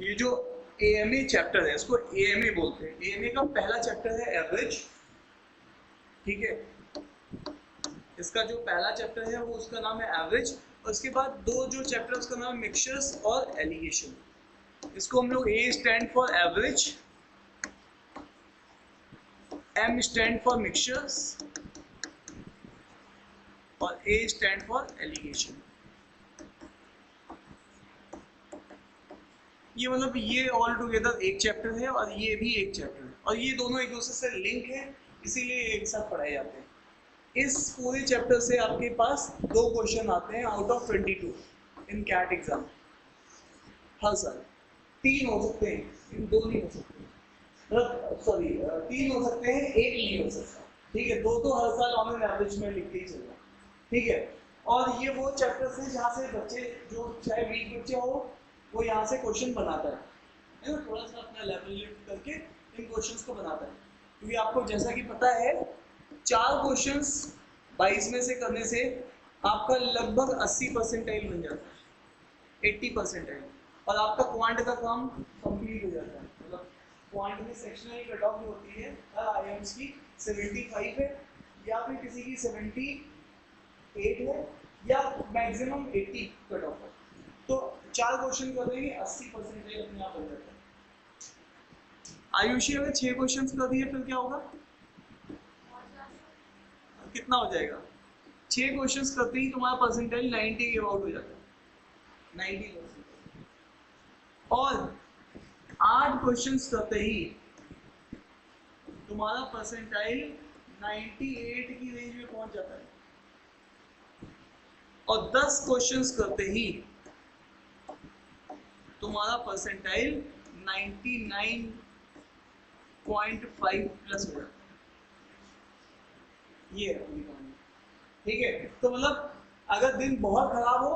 ये जो AMA chapter है इसको एएमए बोलते हैं। एएमए का पहला चैप्टर है एवरेज, ठीक है। इसका जो पहला चैप्टर है वो उसका नाम है एवरेज, और उसके बाद दो जो चैप्टर उसका नाम है मिक्सचर्स और एलिगेशन। इसको हम लोग A stand for average, M stand for mixtures और ए स्टैंड फॉर एलिगेशन। ये मतलब ये ऑल टुगेदर एक चैप्टर है और ये भी एक चैप्टर है, और ये दोनों एक दूसरे से लिंक है, इसीलिए एक साथ पढ़ाए जाते हैं। इस पूरे चैप्टर से आपके पास 2 क्वेश्चन आते हैं out of 22 in CAT exam हर साल। 3 हो सकते हैं, इन 2 नहीं हो सकते, मतलब सॉरी 3 हो सकते हैं, 1 नहीं हो सकता, ठीक है। 2 तो हर साल ऑन एन एवरेज में लिख के ही चल रहा, ठीक है। और ये वो चैप्टर है जहाँ से बच्चे जो चाहे वीक बच्चे हो वो यहाँ से क्वेश्चन बनाता है ना, थोड़ा सा अपना लेवल लिफ्ट करके इन क्वेश्चंस को बनाता है। क्योंकि आपको जैसा कि पता है 4 क्वेश्चंस 22 में से करने से आपका लगभग 80 परसेंटाइल बन जाता है, 80 परसेंटाइल, और आपका क्वांट का काम कंप्लीट हो जाता है। मतलब क्वांट में सेक्शनल कट ऑफ जो होती है हर आईएम्स की 75 है, या फिर किसी की 78 है, या मैक्सिमम 80 कट ऑफ है। तो 4 क्वेश्चन कर देंगे, 80 परसेंटाइल अपने आप बन जाता है। आयुषी अगर 6 क्वेश्चन कर दिए फिर क्या होगा, कितना हो जाएगा? 6 क्वेश्चंस करते ही तुम्हारा परसेंटाइल 90 के अबाउट हो जाता है, 90%। और 8 क्वेश्चंस करते ही तुम्हारा परसेंटाइल 98 की रेंज में पहुंच जाता है, और 10 क्वेश्चंस करते ही तुम्हारा परसेंटाइल 99.5 प्लस हो जाता है। ये है पूरी कहानी, ठीक है। तो मतलब अगर दिन बहुत खराब हो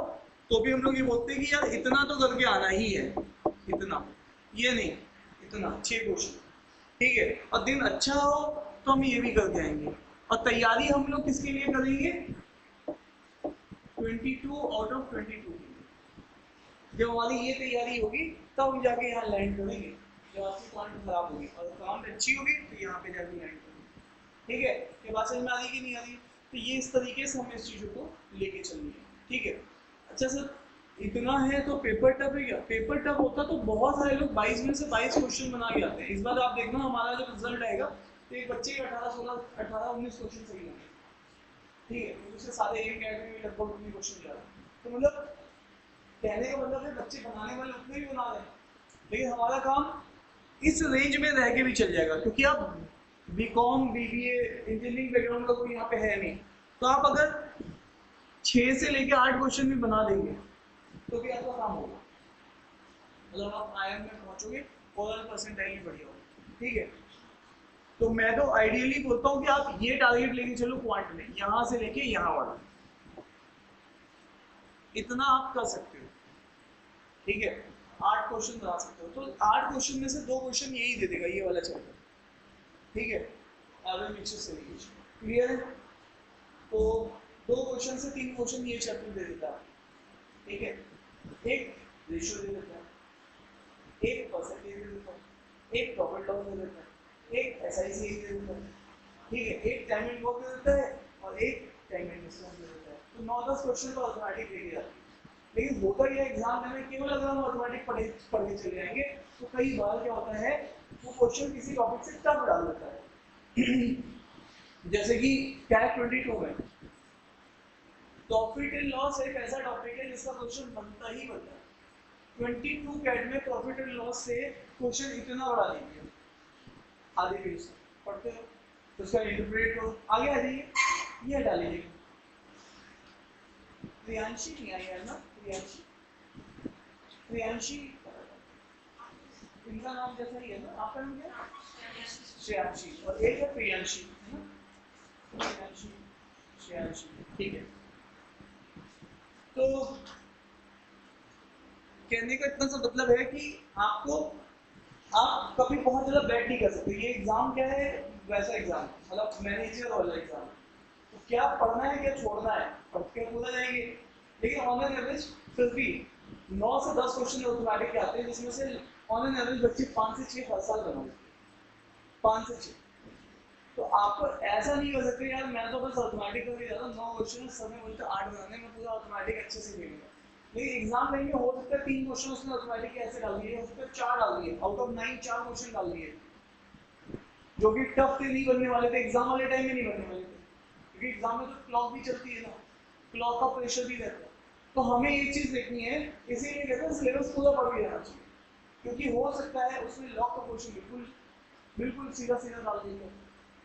तो भी हम लोग ये बोलते हैं कि यार इतना तो करके आना ही है, इतना, ये नहीं, इतना 6 क्वेश्चन, ठीक है। और दिन अच्छा हो तो हम ये भी करके आएंगे। और तैयारी हम लोग किसके लिए करेंगे? 22 आउट ऑफ 22 के लिए। जब हमारी ये तैयारी होगी तब हम जाके यहाँ लैंड करेंगे। जब आपकी क्वांट खराब होगी और क्वांट अच्छी होगी तो यहाँ पे जाके लैंड करेंगे, ठीक है। ये बात समझ में आ रही कि नहीं आ रही? तो ये इस तरीके से हमें इस चीज़ों को लेके चलनी है, ठीक है। अच्छा सर, इतना है तो पेपर टफ है क्या? पेपर टफ होता तो बहुत सारे लोग 22 में से 22 क्वेश्चन बना के आते हैं। इस बार आप देखना हमारा जब रिजल्ट आएगा तो एक बच्चे 18-19 क्वेश्चन सही होंगे, ठीक है, क्योंकि उससे सारे एक कैटेगरी में लगभग उतने क्वेश्चन जा रहे हैं। तो मतलब कहने का मतलब है बच्चे बनाने वाले उतने भी बना रहे हैं, लेकिन हमारा काम इस रेंज में रह के भी चल जाएगा, क्योंकि आप बीकॉम बीबीए इंजीनियरिंग बैकग्राउंड का कोई यहाँ पे है नहीं। तो आप अगर 6 से लेकर 8 क्वेश्चन भी बना देंगे तो भी आपका काम होगा, मतलब आप आईएम में पहुंचोगे, ओवरऑल परसेंटाइल भी बढ़िया होगा, ठीक है। तो मैं तो आइडियली बोलता हूँ कि आप ये टारगेट लेके चलो क्वांट में, यहाँ से लेके यहाँ वाला, इतना आप कर सकते हो, ठीक है। 8 क्वेश्चन बना सकते हो, तो 8 क्वेश्चन में से 2 क्वेश्चन यही दे देगा, ये वाला चैप्टर, ठीक है। एवरेज मिक्सचर्स एलिगेशन क्लियर है? तो 2 क्वेश्चन से 3 क्वेश्चन ये चैप्टर दे देता है, ठीक है। एक रेशियो दे देता है, एक परसेंटेज दे देता है, एक प्रॉफिट लॉस दे देता है, एक एसआईसी दे देता है, ठीक है, एक टाइम एंड वर्क दे देता है और एक टाइम एंड डिस्टेंस दे देता है। तो 9-10 क्वेश्चन तो ऑटोमेटिक दे दिया। लेकिन होता यह एग्जाम में केवल अगर हम मैथमेटिक्स पढ़ के चले जाएंगे तो कई बार क्या होता है वो क्वेश्चन किसी टॉपिक से टफ डाल देता है। जैसे कि कैट 22 में प्रॉफिट एंड लॉस एक ऐसा टॉपिक है जिसका क्वेश्चन बनता ही बनता है। 22 कैट में प्रॉफिट एंड लॉस से क्वेश्चन इतना बड़ा नहीं है, आधे पेज पढ़ते हो तो उसका इंटरप्रेट करो, आगे आ जाइए, ये हटा लीजिए। प्रियांशी नहीं आई है ना, प्रियांशी इनका नाम जैसा ही है ना, आपका नाम क्या है? श्रेयांशी, और एक है प्रियांशी, है ना, प्रियांशी श्रेयांशी, ठीक है। तो कहने का इतना सा मतलब है कि आपको आप कभी बहुत ज्यादा बैठ नहीं कर सकते। ये एग्जाम क्या है, वैसा एग्जाम, मतलब मैनेजर वाला एग्जाम। तो क्या पढ़ना है क्या छोड़ना है, पढ़ के पूरा जाएंगे, लेकिन ऑन एन एवरेज फिर भी 9 से 10 क्वेश्चन ऑटोमेटिक आते हैं, जिसमें से ऑन एन एवरेज बच्चे 5 से 6 हर साल बना लेते हैं, 5 से 6। तो आपको ऐसा नहीं कर सकते यार मैं तो बस ऑटोमेटिक करके जाता हूँ, 9 क्वेश्चन समय बोलते 8 बनाने में पूरा ऑटोमेटिक अच्छे से खेलूंगा। लेकिन एग्जाम टाइम में हो सकता है 3 क्वेश्चन उसने ऑटोमेटिक ऐसे डाल दिए, हो सकता है 4 डाल दिए, आउट ऑफ 9 4 क्वेश्चन डाल दिए जो कि टफ थे, नहीं बनने वाले थे, एग्जाम वाले टाइम में नहीं बनने वाले थे, क्योंकि एग्जाम में तो क्लॉक भी चलती है ना, क्लॉक का प्रेशर भी रहता है। तो हमें ये चीज देखनी है, इसीलिए कहते हैं सिलेबस पूरा पढ़ के जाना चाहिए, क्योंकि हो सकता है उसमें लॉक का क्वेश्चन बिल्कुल बिल्कुल सीधा सीधा डाल देगा,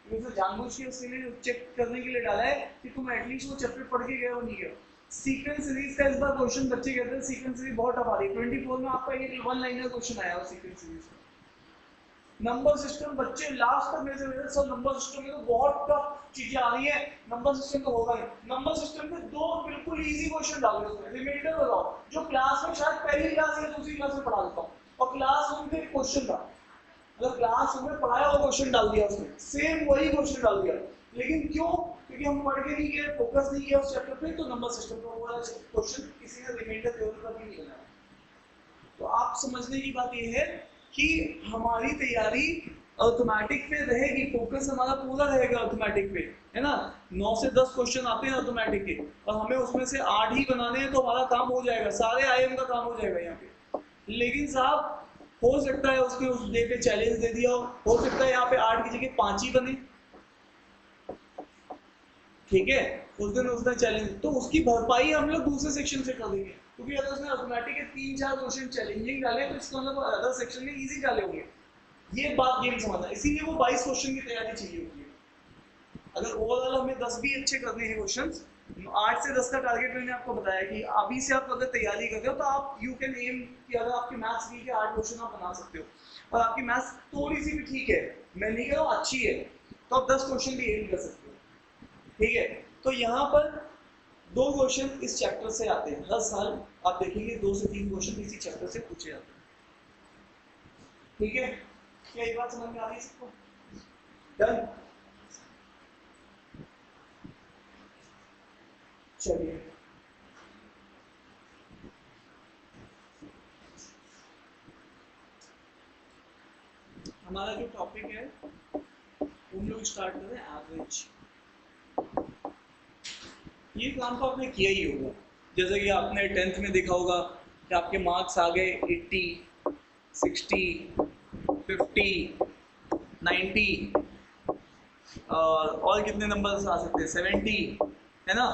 क्योंकि जानबूझ के उसके लिए चेक करने के लिए डाला है कि तुम एटलीस्ट वो चैप्टर पढ़ के गए हो नहीं गए। सीक्वेंस सीरीज का इस बार क्वेश्चन बच्चे कहते हैं सीक्वेंस सीरीज बहुत टफ आ रही है, 24 में आपका एक 1 लाइनर क्वेश्चन आया सीक्वेंस सीरीज का। नंबर सिस्टम बच्चे लास्ट तक मेरे से बोले सर नंबर सिस्टम में तो बहुत टफ चीजें आ रही है, नंबर सिस्टम तो होगा नहीं। नंबर सिस्टम में 2 बिल्कुल इजी क्वेश्चन डाल दो उसमें, रिमाइंडर बताओ जो क्लास में शायद पहली क्लास या दूसरी क्लास में पढ़ा देता हूँ, और क्लासरूम में क्वेश्चन था, मतलब क्लासरूम में पढ़ाया हुआ क्वेश्चन डाल दिया उसने, सेम वही क्वेश्चन डाल दिया। लेकिन क्यों? क्योंकि हम पढ़ के नहीं गए, फोकस नहीं किया उस चैप्टर पे, तो नंबर सिस्टम का वो वाला क्वेश्चन किसी ने रिमाइंडर थ्योरम का भी नहीं बनाया। तो आप समझने की बात ये है कि हमारी तैयारी ऑटोमेटिक पे रहेगी, फोकस हमारा पूरा रहेगा ऑटोमेटिक पे, है ना। 9 से 10 क्वेश्चन आते हैं ऑटोमेटिक के, और हमें उसमें से 8 ही बनाने हैं, तो हमारा काम हो जाएगा, सारे आईएम का काम हो जाएगा यहाँ पे। लेकिन साहब हो सकता है उसके उस डे पे चैलेंज दे दिया हो सकता है यहाँ पे 8 की जगह 5 ही बने, ठीक है, उस दिन उसने चैलेंज, तो उसकी भरपाई हम लोग दूसरे सेक्शन से कर देंगे, क्योंकि अगर उसने ऑटोमेटिक के 3-4 क्वेश्चन चैलेंजिंग डाले तो इसका मतलब अदर सेक्शन में इजी डाले होंगे। ये बात गेम समझना, इसीलिए वो 22 क्वेश्चन की तैयारी चाहिए होती है। अगर ओवरऑल हमें 10 भी अच्छे करने हैं क्वेश्चंस, 8 से 10 का टारगेट मैंने आपको बताया कि अभी से आप अगर तैयारी करते हो तो आप यू कैन एम कि अगर आपकी मैथ्स वीक है 8 क्वेश्चन आप बना सकते हो, और आपकी मैथ्स थोड़ी सी भी ठीक है, मैं नहीं कह रहा हूँ अच्छी है, तो आप 10 क्वेश्चन भी एम कर सकते हो, ठीक है। तो यहाँ पर 2 क्वेश्चन इस चैप्टर से आते हैं हर साल, आप देखेंगे 2 से 3 क्वेश्चन इसी चैप्टर से पूछे जाते हैं, ठीक है। क्या ये बात समझ में आ रही है सबको? डन। चलिए हमारा जो टॉपिक है हम लोग स्टार्ट करें एवरेज। ये काम तो आपने किया ही होगा, जैसे कि आपने 10th में देखा होगा कि आपके मार्क्स आ गए 80, 60, 50, 90 और कितने नंबर आ सकते हैं 70, है ना।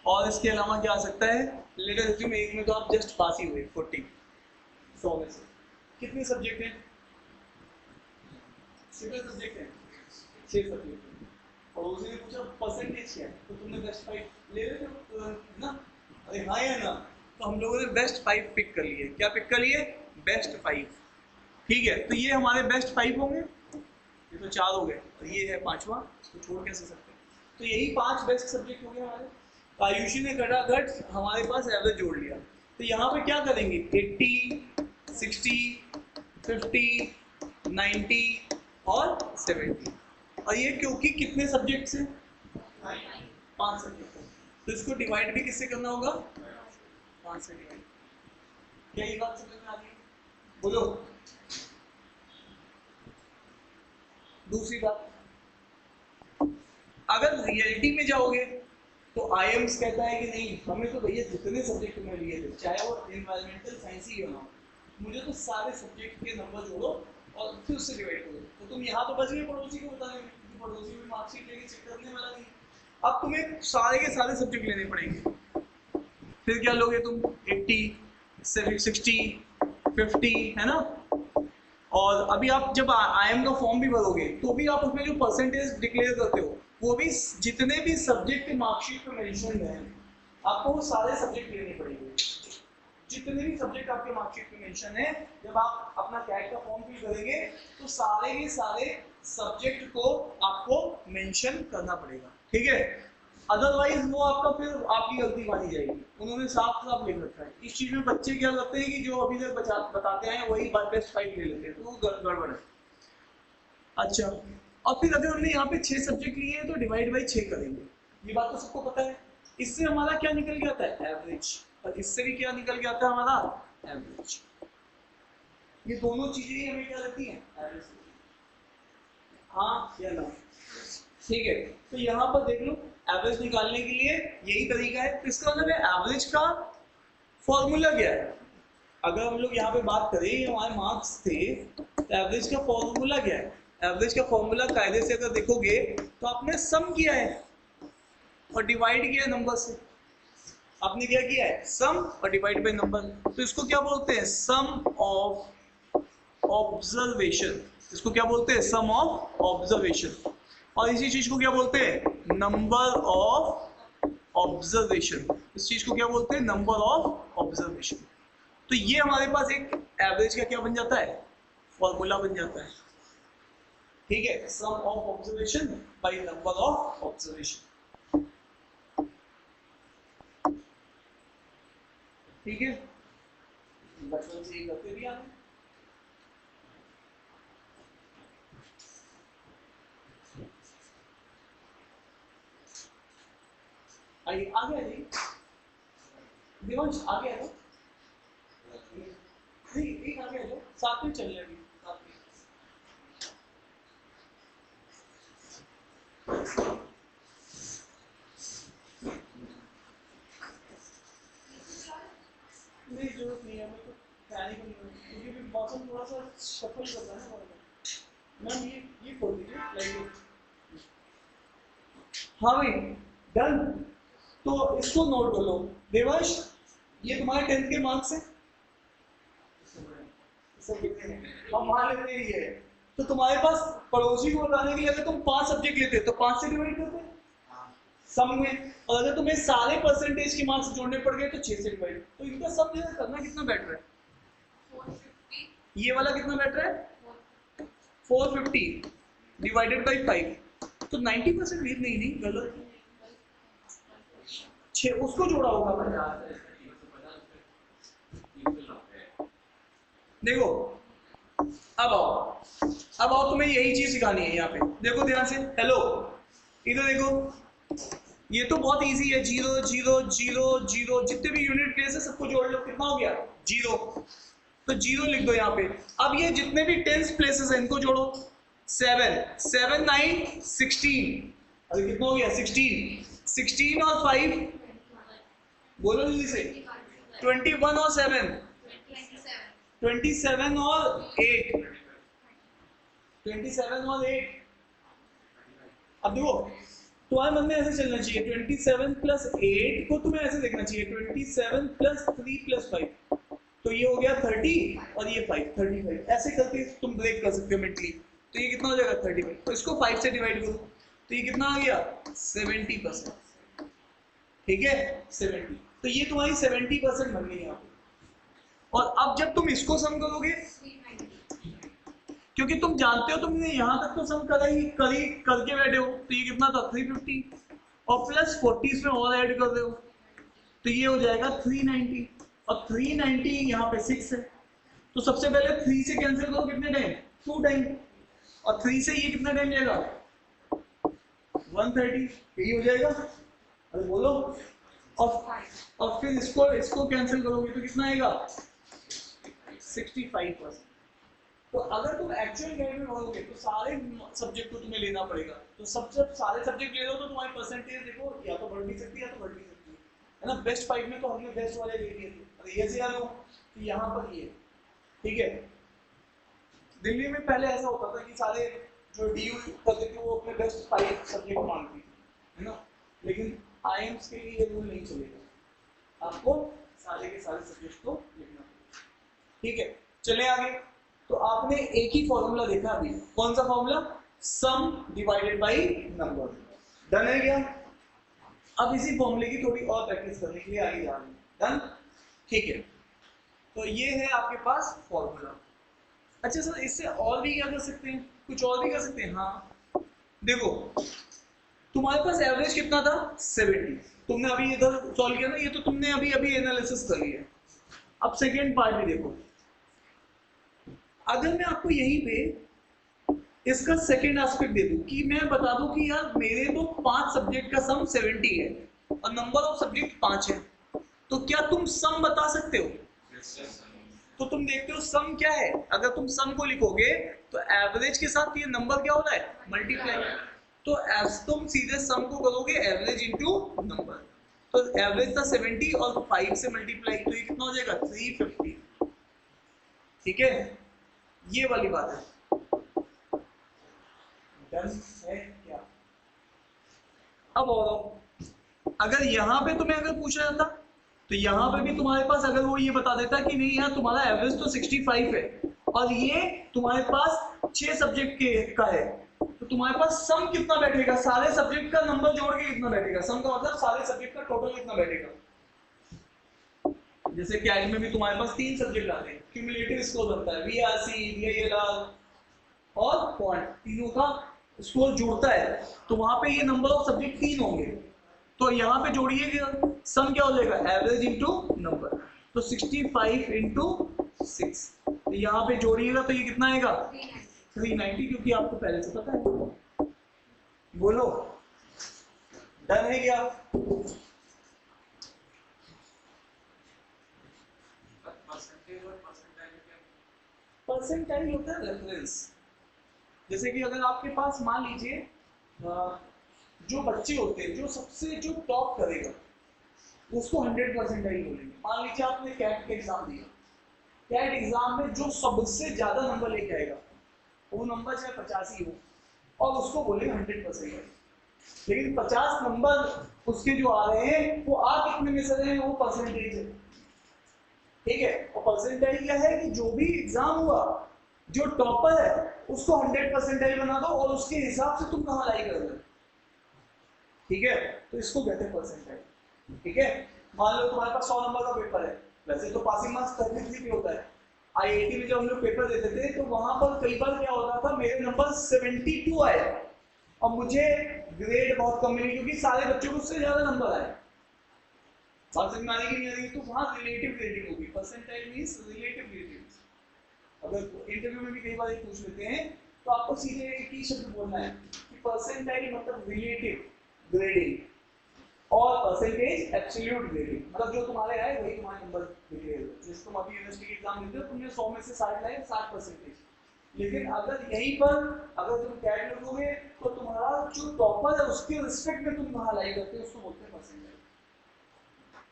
और इसके अलावा क्या आ सकता है, लेट अस अज्यूम एक में तो आप जस्ट पास ही हुए 40, 100 में से कितने सब्जेक्ट हैं? 6 सब्जेक्ट हैं, 6 सब्जेक्ट हैं, और उसने पूछा परसेंटेज क्या है, तो तुमने बेस्ट 5 ले लेते हो ना, अरे हाँ या ना। तो हम लोगों ने बेस्ट 5 पिक कर लिए, क्या पिक कर लिए? बेस्ट 5, ठीक है। तो ये हमारे बेस्ट 5 होंगे, ये तो 4 हो गए, और ये है 5वां, तो छोड़ कैसे सकते हैं। तो यही 5 बेस्ट सब्जेक्ट हो गए हमारे। तो आयुषी ने घटाघट हमारे पास एवरेज जोड़ लिया, तो यहाँ पे क्या करेंगे 80, 60, 50, 90 और 70, और ये क्योंकि कितने सब्जेक्ट से 5 सब्जेक्ट है, तो इसको डिवाइड भी किससे करना होगा? 5 से डिवाइड। क्या ये बात समझ में आ रही है? बोलो। दूसरी बात, अगर रियलिटी में जाओगे तो आईएम्स कहता है कि नहीं हमें तो भैया जितने सब्जेक्ट में लिए थे चाहे वो एनवायरमेंटल साइंस ही क्यों ना हो, मुझे तो सारे सब्जेक्ट के नंबर जोड़ो और फिर उससे डिवाइड करो। तो तुम यहाँ तो बच गए पड़ोसी को बताने में, क्योंकि पड़ोसी भी मार्कशीट लेके चेक करने वाला नहीं। अब तुम्हें सारे के सारे सब्जेक्ट लेने पड़ेंगे, फिर क्या लोगे तुम 80, 60, 50, है ना। और अभी आप जब आईएम का फॉर्म भी भरोगे तो भी आप उसमें जो परसेंटेज डिक्लेयर करते हो वो भी जितने भी सब्जेक्ट के मार्कशीट पे मेंशन है आपको वो सारे सब्जेक्ट लेने पड़ेंगे, जितने भी सब्जेक्ट आपके मार्कशीट पे मेंशन है। जब आप अपना कैट का फॉर्म फिल करेंगे तो सारे के सारे सब्जेक्ट को आपको मेंशन करना पड़ेगा, ठीक है। अदरवाइज वो आपका फिर आपकी गलती मानी जाएगी, उन्होंने साफ साफ लिख रखा है। इस चीज में बच्चे क्या करते हैं कि जो अभी तक बताते हैं वही बेस्ट 5 ले लेते हैं, तो वो गड़बड़ है। अच्छा, और फिर अगर हमने यहाँ पे 6 सब्जेक्ट लिए हैं तो डिवाइड बाई 6 करेंगे, ये बात तो सबको पता है। इससे हमारा क्या निकल के आता है? एवरेज। और इससे भी क्या निकल के आता है हमारा? एवरेज। ये दोनों चीजें ही हमें क्या देती हैं, एवरेज। हाँ या ना, ठीक है। तो यहाँ पर देख लो एवरेज निकालने के लिए यही तरीका है। तो इसका मतलब है एवरेज का फॉर्मूला क्या है। अगर हम लोग यहाँ पे बात करें, हमारे मार्क्स थे, तो एवरेज का फॉर्मूला क्या है। एवरेज का फॉर्मूला कायदे से अगर देखोगे तो आपने सम किया है और डिवाइड किया नंबर से। आपने क्या किया है, सम और डिवाइड बाय नंबर। तो इसको क्या बोलते हैं, सम ऑफ ऑब्जर्वेशन। इसको क्या बोलते हैं, सम ऑफ ऑब्जर्वेशन। और इसी चीज को क्या बोलते हैं, नंबर ऑफ ऑब्जर्वेशन। इस चीज को क्या बोलते हैं, नंबर ऑफ ऑब्जर्वेशन। तो ये हमारे पास एक एवरेज का क्या बन जाता है, फॉर्मूला बन जाता है। ठीक है, sum of observation by number of observation. ठीक है, बचपन से ये करते भी आए। आइए आगे आ जाइए, देवांश आगे आ जाओ। नहीं एक आगे आ जाओ, साथ में चल रहे हैं साथ में। नहीं जरूरत नहीं है, मैं तो तैयारी कर रहा हूँ क्योंकि मौसम थोड़ा सा शफल कर रहा है ना। मैम ये खोल दीजिए लाइट। हाँ भाई डन। तो इसको नोट कर लो देवांश, ये तुम्हारे 10th के मार्क्स हैं, हम मान लेते ही है। तो तुम्हारे पास पड़ोसी को बताने के लिए अगर तुम 5 सब्जेक्ट लेते तो 5 से डिवाइड करते सम में, और अगर तुम्हें सारे परसेंटेज के मार्क्स जोड़ने पड़ गए तो 6 से डिवाइड। तो इनका सम करना कितना बेटर है, 450। ये वाला कितना बेटर है, 450 डिवाइडेड बाई 5। तो 90% नहीं गलत, 6 उसको जोड़ा होगा। देखो अब आओ तुम्हें यही चीज सिखानी है। यहाँ पे देखो ध्यान से, हेलो इधर देखो, ये तो बहुत इजी है, 0 0 0 0 जितने भी यूनिट प्लेस है सबको जोड़ लो, कितना हो गया 0। तो 0 लिख दो यहाँ पे। अब ये जितने भी 10 प्लेसेस हैं इनको जोड़ो, 7 7 9 16, अरे कितना हो गया 16 16 और 5 बोलो जल्दी से, 21 और 7 27 और 8 27 और 8। अब देखो तुम्हारे मन में ऐसे चलना चाहिए, 27 प्लस 8 को तुम्हें ऐसे देखना चाहिए, 27 प्लस 3 प्लस 5। तो ये हो गया 30 और ये 5 35। ऐसे करके तुम ब्रेक कर सकते हो मेंटली। तो ये कितना हो जाएगा 35। तो इसको 5 से डिवाइड करो, तो ये कितना आ गया 70%। ठीक है 70। तो ये तुम्हारी 70% बन गई यहाँ पे। और अब जब तुम इसको सम करोगे, क्योंकि तुम जानते हो तुमने यहां तक तो सम करके बैठे हो, तो ये कितना था 350 और प्लस 40 इसमें और ऐड कर रहे हो, तो ये हो जाएगा 390। और 390 यहाँ पे 6 है, तो सबसे पहले 3 से कैंसिल करो, कितने टाइम 2 टाइम, और 3 से ये कितना टाइम जाएगा 130, यही हो जाएगा। अरे बोलो, और फिर इसको कैंसिल करोगे तो कितना आएगा 65%। तो अगर तुम एक्चुअल ग्रेड में पढ़ोगे तो सारे सब्जेक्ट को तुम्हें लेना पड़ेगा। तो सारे सब्जेक्ट ले लो तो तुम्हारी परसेंटेज देखो या तो बढ़ भी सकती है या तो घट भी सकती है ना। बेस्ट 5 में तो हमने बेस्ट वाले ले लिए थे। अरे ये से याद हो कि यहाँ पर ये ठीक है। दिल्ली में पहले ऐसा होता था कि सारे जो डीयू करते थे वो अपने बेस्ट 5 सब्जेक्ट मांगते थे, है ना। लेकिन आईएम्स के लिए ये रूल नहीं चलेगा, आपको सारे के सारे सब्जेक्ट को लिखना पड़ेगा। ठीक है, चले आगे। तो आपने एक ही फॉर्मूला देखा अभी, कौन सा formula, some divided by number. Done है क्या। अब इसी फॉर्मूले की थोड़ी और प्रैक्टिस करने के लिए आगे जा रहे हैं। डन, ठीक है। तो ये है आपके पास फॉर्मूला। अच्छा सर इससे और भी क्या कर सकते हैं, कुछ और भी कर सकते हैं। हाँ देखो तुम्हारे पास एवरेज कितना था 70, तुमने अभी इधर सॉल्व किया ना, ये तो तुमने अभी एनालिसिस कर लिया। अब सेकेंड पार्ट भी देखो, अगर मैं आपको यहीं पे इसका सेकेंड एस्पेक्ट दे दूं कि मैं बता दूं कि यार मेरे तो 5 सब्जेक्ट का सम 70 है और नंबर ऑफ सब्जेक्ट 5 है, तो क्या तुम सम बता सकते हो। तो तुम देखते हो सम क्या है, अगर तुम सम को लिखोगे तो एवरेज के साथ ये नंबर क्या हो रहा है, मल्टीप्लाई। तो तुम सीधे सम को करोगे एवरेज इंटू नंबर, तो एवरेज था 70 और 5 से मल्टीप्लाई, तो ये कितना हो जाएगा 350। ठीक है, ये वाली बात है। डन है क्या? अब और अगर यहाँ पे तुम्हें अगर पूछा जाता तो यहाँ पे भी तुम्हारे पास अगर वो ये बता देता कि नहीं यार तुम्हारा एवरेज तो 65 है और ये तुम्हारे पास 6 सब्जेक्ट के का है, तो तुम्हारे पास सम कितना बैठेगा, सारे सब्जेक्ट का नंबर जोड़ के कितना बैठेगा, सम का मतलब सारे सब्जेक्ट का टोटल कितना बैठेगा। जैसे कैट में भी तुम्हारे पास 3 सब्जेक्ट आते हैं, क्यूमुलेटिव स्कोर बनता है, वीआरसी, वीआईएलआर और क्वांट, तीनों का स्कोर जुड़ता है, तो वहां पे ये नंबर ऑफ सब्जेक्ट 3 होंगे, तो यहाँ पे जोड़िएगा सम क्या हो जाएगा, एवरेज इंटू नंबर, तो 65 इंटू 6, तो यहाँ पे जोड़िएगा तो ये कितना आएगा 390, क्योंकि आपको पहले से पता है। बोलो डन है क्या? परसेंटाइल होता है रेफरेंस। जैसे कि अगर आपके पास मान लीजिए जो बच्चे होते हैं जो सबसे जो टॉप करेगा उसको 100 परसेंटाइल बोलेंगे। मान लीजिए आपने कैट का एग्जाम दिया, कैट एग्जाम में जो सबसे ज्यादा नंबर लेके आएगा वो नंबर चाहे 50 ही हो और उसको बोलेंगे 100 परसेंटाइल। लेकिन 50 नंबर उसके जो आ रहे हैं वो आ कितने में से रहे हैं, वो परसेंटेज है। ठीक है, और परसेंटाइल क्या है कि जो भी एग्जाम हुआ जो टॉपर है उसको 100 परसेंटाइल बना दो और उसके हिसाब से तुम कहाँ लाई कर रहे हो। ठीक है, तो इसको कहते हैं परसेंटाइल। ठीक है, मान लो तुम्हारे पास 100 नंबर का पेपर है, वैसे तो पासिंग मार्क्स 33 भी होता है। आईआईटी में जब हम लोग पेपर देते थे तो वहां पर कई बार क्या होता था, मेरे नंबर 72 आए और मुझे ग्रेड बहुत कम मिली क्योंकि सारे बच्चों को उससे ज्यादा नंबर आए। बात समझ में आ रही कि नहीं आ रही? तो वहां रिलेटिव ग्रेडिंग होगी, परसेंटाइल मींस रिलेटिव ग्रेडिंग। अगर इंटरव्यू में भी कई बार पूछ लेते हैं तो आपको सीधे एक ही शब्द बोलना है कि परसेंटाइल मतलब रिलेटिव ग्रेडिंग और परसेंटेज एब्सोल्यूट ग्रेडिंग, मतलब जो तुम्हारे आए वही तुम्हारे नंबर निकलेगा। जैसे तुम अभी यूनिवर्सिटी के एग्जाम देते हो, तुमने 100 में से 60 लाए, 60%। लेकिन अगर यहीं पर अगर तुम कैट लिखोगे तो तुम्हारा जो टॉपर है उसके रिस्पेक्ट में तुम कहाँ लाई करते हो, उसको बोलते हैं परसेंटाइल।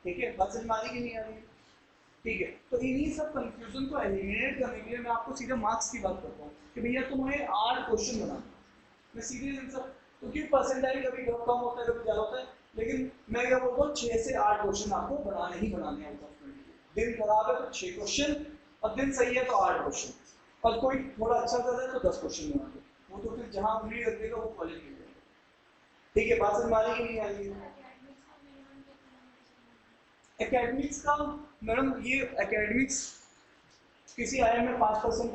ठीक है, बात समझ में आ रही कि नहीं आ रही? ठीक है, तो इन्हीं सब कंफ्यूजन को एलिमिनेट करने के लिए मैं आपको सीधे मार्क्स की बात करता हूँ कि भैया तुम्हें 8 क्वेश्चन बनाना, मैं सीधे आंसर, क्योंकि परसेंटाइल कभी कम होता है कभी ज्यादा होता है, लेकिन मैं क्या बोलता हूँ 6 से 8 क्वेश्चन आपको बनाने ही बनाने हैं। दिन खराब है तो 6 क्वेश्चन और दिन सही है तो 8 क्वेश्चन, और कोई थोड़ा अच्छा कर रहा है तो 10 क्वेश्चन बना दो, वो तो फिर जहाँ उंगली रख देगा वो कॉलेज मिल जाएगा। ठीक है, बात समझ में आ रही कि नहीं आ रही? एकेडमिक्स का मैडम, ये एकेडमिक्स किसी आईआईएम में 5%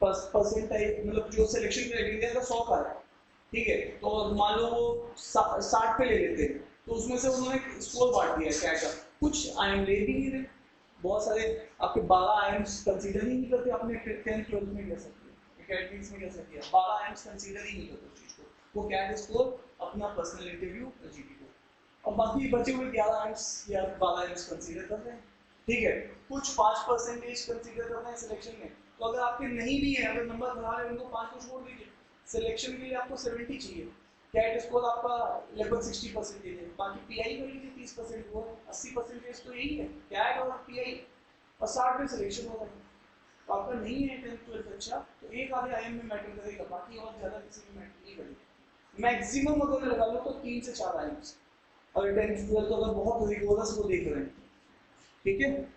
मतलब जो सिलेक्शन क्राइटेरिया का 100 का है, ठीक है, तो मान लो वो 60 पे ले लेते हैं तो उसमें से उन्होंने स्कोर बांट दिया क्या का, कुछ आईएम ले भी नहीं रहे, बहुत सारे आपके 12 आईएम्स कंसीडर ही नहीं करते। आपने 10th 12th में कैसा किया, एकेडमिक्स में कैसा किया, 12 आईएम्स कंसीडर ही नहीं करते उस चीज को, वो कैट स्कोर अपना पर्सनल इंटरव्यू जीपी को, और बाकी बचे हुए 11 आईएम्स या 12 आईएम्स कंसीडर कर रहे हैं। ठीक है, कुछ 5% कंसीडर कर रहे हैं सिलेक्शन में, तो अगर आपके नहीं भी है, अगर नंबर खराब है उनको 5 को छोड़ दीजिए, सिलेक्शन के लिए आपको 70 चाहिए, कैट स्कोर आपका लगभग 60% है, बाकी पीआई कर लीजिए 30%, वो 80% तो यही है कैट और पीआई, और 60 में सिलेक्शन हो रहा है। तो आपका नहीं है 10th 12th अच्छा, तो एक आधे आईएम में मैटर करेगा, बाकी और ज्यादा किसी में मैटर नहीं करेगा। मैक्सिमम अगर लगा लो तो 3 से 4 आईएम्स, और 10th 12th तो अगर बहुत रिगोरस वो देख रहे हैं। ठीक है,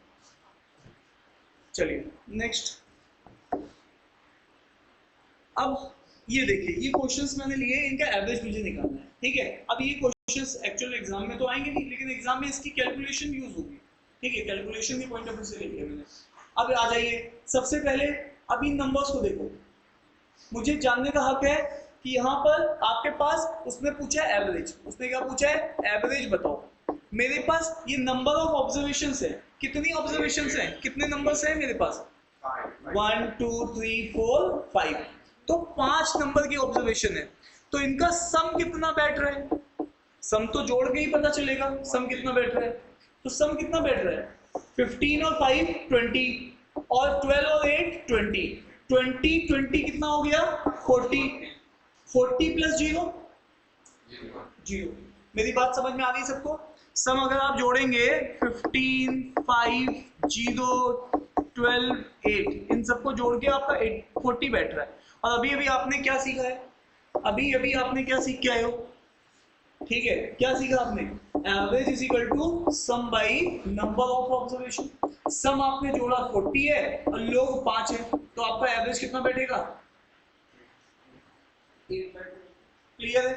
चलिए नेक्स्ट। अब ये देखिए, ये क्वेश्चंस मैंने लिए, इनका एवरेज मुझे निकालना है। ठीक है, अब ये क्वेश्चंस एक्चुअल एग्जाम में तो आएंगे नहीं, लेकिन एग्जाम में इसकी कैलकुलेशन यूज होगी। ठीक है, कैलकुलेशन के पॉइंट ऑफ व्यू से ले लिया मैंने। अब आ जाइए, सबसे पहले अब इन नंबर्स को देखो, मुझे जानने का हक है कि यहाँ पर आपके पास उसने पूछा है एवरेज, उसने क्या पूछा है, एवरेज बताओ। मेरे पास ये नंबर ऑफ ऑब्जर्वेशंस है, कितनी ऑब्जर्वेशंस हैं, कितने नंबर्स हैं मेरे पास, 1 2 3 4 5, तो 5 नंबर की ऑब्जर्वेशन है, तो इनका सम कितना बैठ रहा है, सम तो जोड़ के ही पता चलेगा सम कितना बैठ रहा है। तो सम कितना बैठ रहा है, 15 और 5 20, और 12 और 8 20, 20 कितना हो गया 40, 40 प्लस 0 0। मेरी बात समझ में आ रही सबको? सम अगर आप जोड़ेंगे 15 5 0 12 8, इन सबको जोड़ के आपका 40 बैठ रहा है। और अभी अभी आपने क्या सीखा है? अभी अभी आपने क्या सीख के आए हो? ठीक है, क्या सीखा आपने? Average is equal to sum by number of observation. Sum आपने जोड़ा 40 है और लोग 5 है, तो आपका एवरेज कितना बैठेगा? 8 बैठेगा। क्लियर है?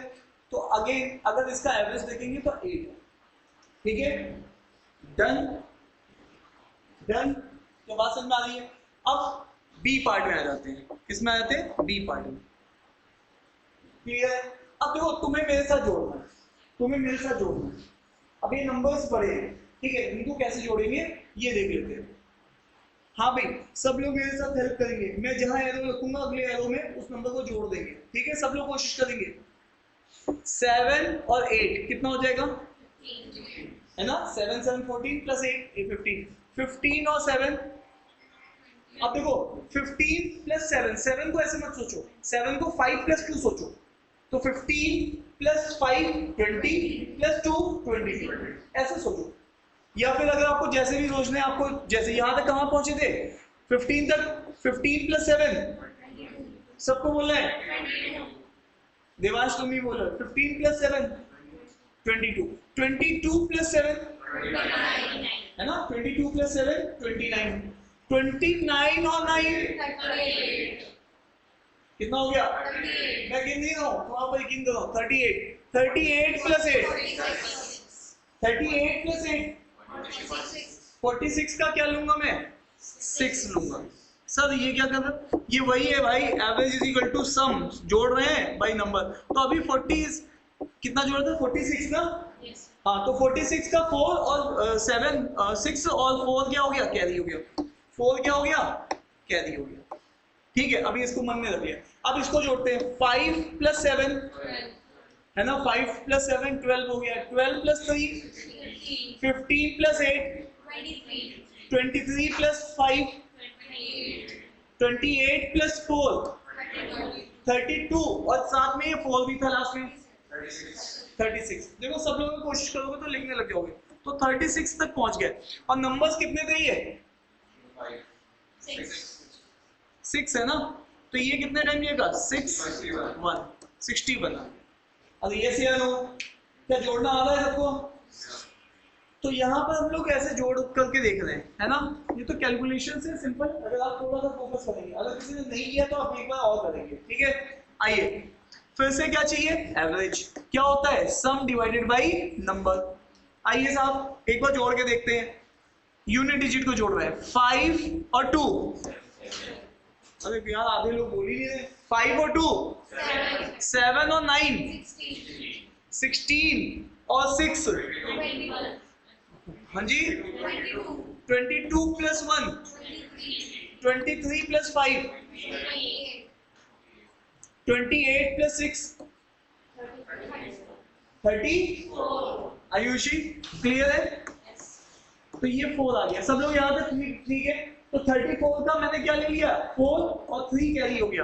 तो अगेन अगर इसका एवरेज देखेंगे तो 8 है। ठीक है, डन डन। तो बात समझ में आ रही है? अब बी पार्ट में आ जाते हैं। किसमें आ जाते हैं? बी पार्ट में। क्लियर है? अब देखो, तुम्हें मेरे साथ जोड़ना है, तुम्हें मेरे साथ जोड़ना है। अब ये नंबर्स बड़े हैं, ठीक है, इनको कैसे जोड़ेंगे ये देख लेते हैं। हाँ भाई, सब लोग मेरे साथ हेल्प करेंगे। मैं जहां एरो रखूंगा अगले एरो में उस नंबर को जोड़ देंगे। ठीक है, सब लोग कोशिश करेंगे। 7 और 8 कितना हो जाएगा? है ना, 7 7 14 प्लस 8 15, 15 और 7। अब देखो 15 प्लस 7, 7 को ऐसे मत सोचो, 7 को 5 प्लस 2 सोचो। तो 15 प्लस 5 20 प्लस 2 22, ऐसे सोचो। या फिर अगर आपको जैसे भी सोचना है, आपको जैसे यहां तक कहां पहुंचे थे? 15 तक। 15 प्लस 7 सबको बोलना है। देवांश तुम ही बोलो। 15 प्लस 7 22, 22 प्लस 7 है ना, 22 प्लस 7 29, 29 और 9 कितना हो गया? मैं गिन नहीं रहा हूँ, तो आप गिन दो। 38, 38 प्लस 8, 38 प्लस 8 46 का क्या लूंगा मैं? 6 लूंगा। सर ये क्या कर रहा है? ये वही है भाई, एवरेज इज इक्वल टू सम, जोड़ रहे हैं बाई नंबर। तो अभी 40 कितना जोड़ा था? 46 ना? हाँ, तो 46 का 4 और 7 6 और 4 क्या हो गया? कैरी हो गया। 4 क्या हो गया? कैरी हो गया। ठीक है, अभी इसको मन में रखिए। अब इसको जोड़ते हैं। 5 प्लस 7 है ना, 5 प्लस 7 12 हो गया। 12 प्लस 3 15 प्लस 8 23 प्लस 5 28 प्लस 4 32, और साथ में ये 4 भी था लास्ट में 36। देखो सब लोग कोशिश करोगे तो लिखने लग जाओगे। तो 36 तक पहुंच गए। और नंबर्स कितने थे ये? 6 है ना, तो ये कितने टाइम जाएगा? 6 1 61। अब ये से नो क्या जोड़ना आ रहा है सबको? तो यहाँ पर हम लोग ऐसे जोड़ करके देख रहे हैं, है ना। ये तो कैलकुलेशन से सिंपल, अगर आप थोड़ा सा फोकस करेंगे, अगर किसी ने नहीं किया तो आप एक बार और करेंगे। ठीक है, आइए फिर से क्या चाहिए? एवरेज। क्या होता है? सम डिवाइडेड बाई नंबर। आइए साहब एक बार जोड़ के देखते हैं। यूनिट डिजिट को जोड़ रहे हैं, 5 और 2। अरे यार आधे लोग बोल ही नहीं रहे। 5 और 2 7 और 9 16 और 6 हाँ जी 22 plus 1 23 plus 5 28 plus 6 30। Ayushi clear है? तो ये 4 आ गया। सब लोग यहाँ तक ठीक है। तो 34 का मैंने क्या ले लिया? 4 और 3 कैरी हो गया।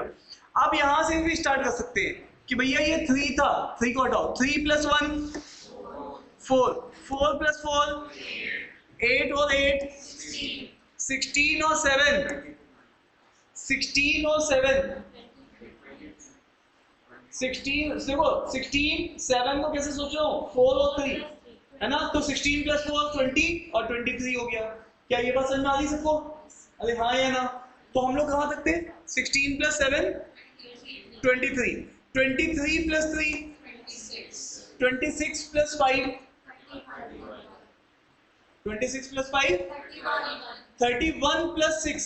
अब यहां से भी स्टार्ट कर सकते हैं कि भैया ये 3 था, 3 को हटाओ। 3 प्लस 1 4, 4 प्लस 4 8 और 8 16 और 7 16 और 7 16। देखो 16 7 को कैसे सोच रहा हूँ? 4 और 3 है ना, तो 16 प्लस 4 20 और 23 हो गया। क्या ये बात समझ में आ रही सबको? अरे हाँ या ना? तो हम लोग कहाँ तक थे? 16 plus 7 23, 23 plus 3 26 plus 5 26 plus 5 31 plus 6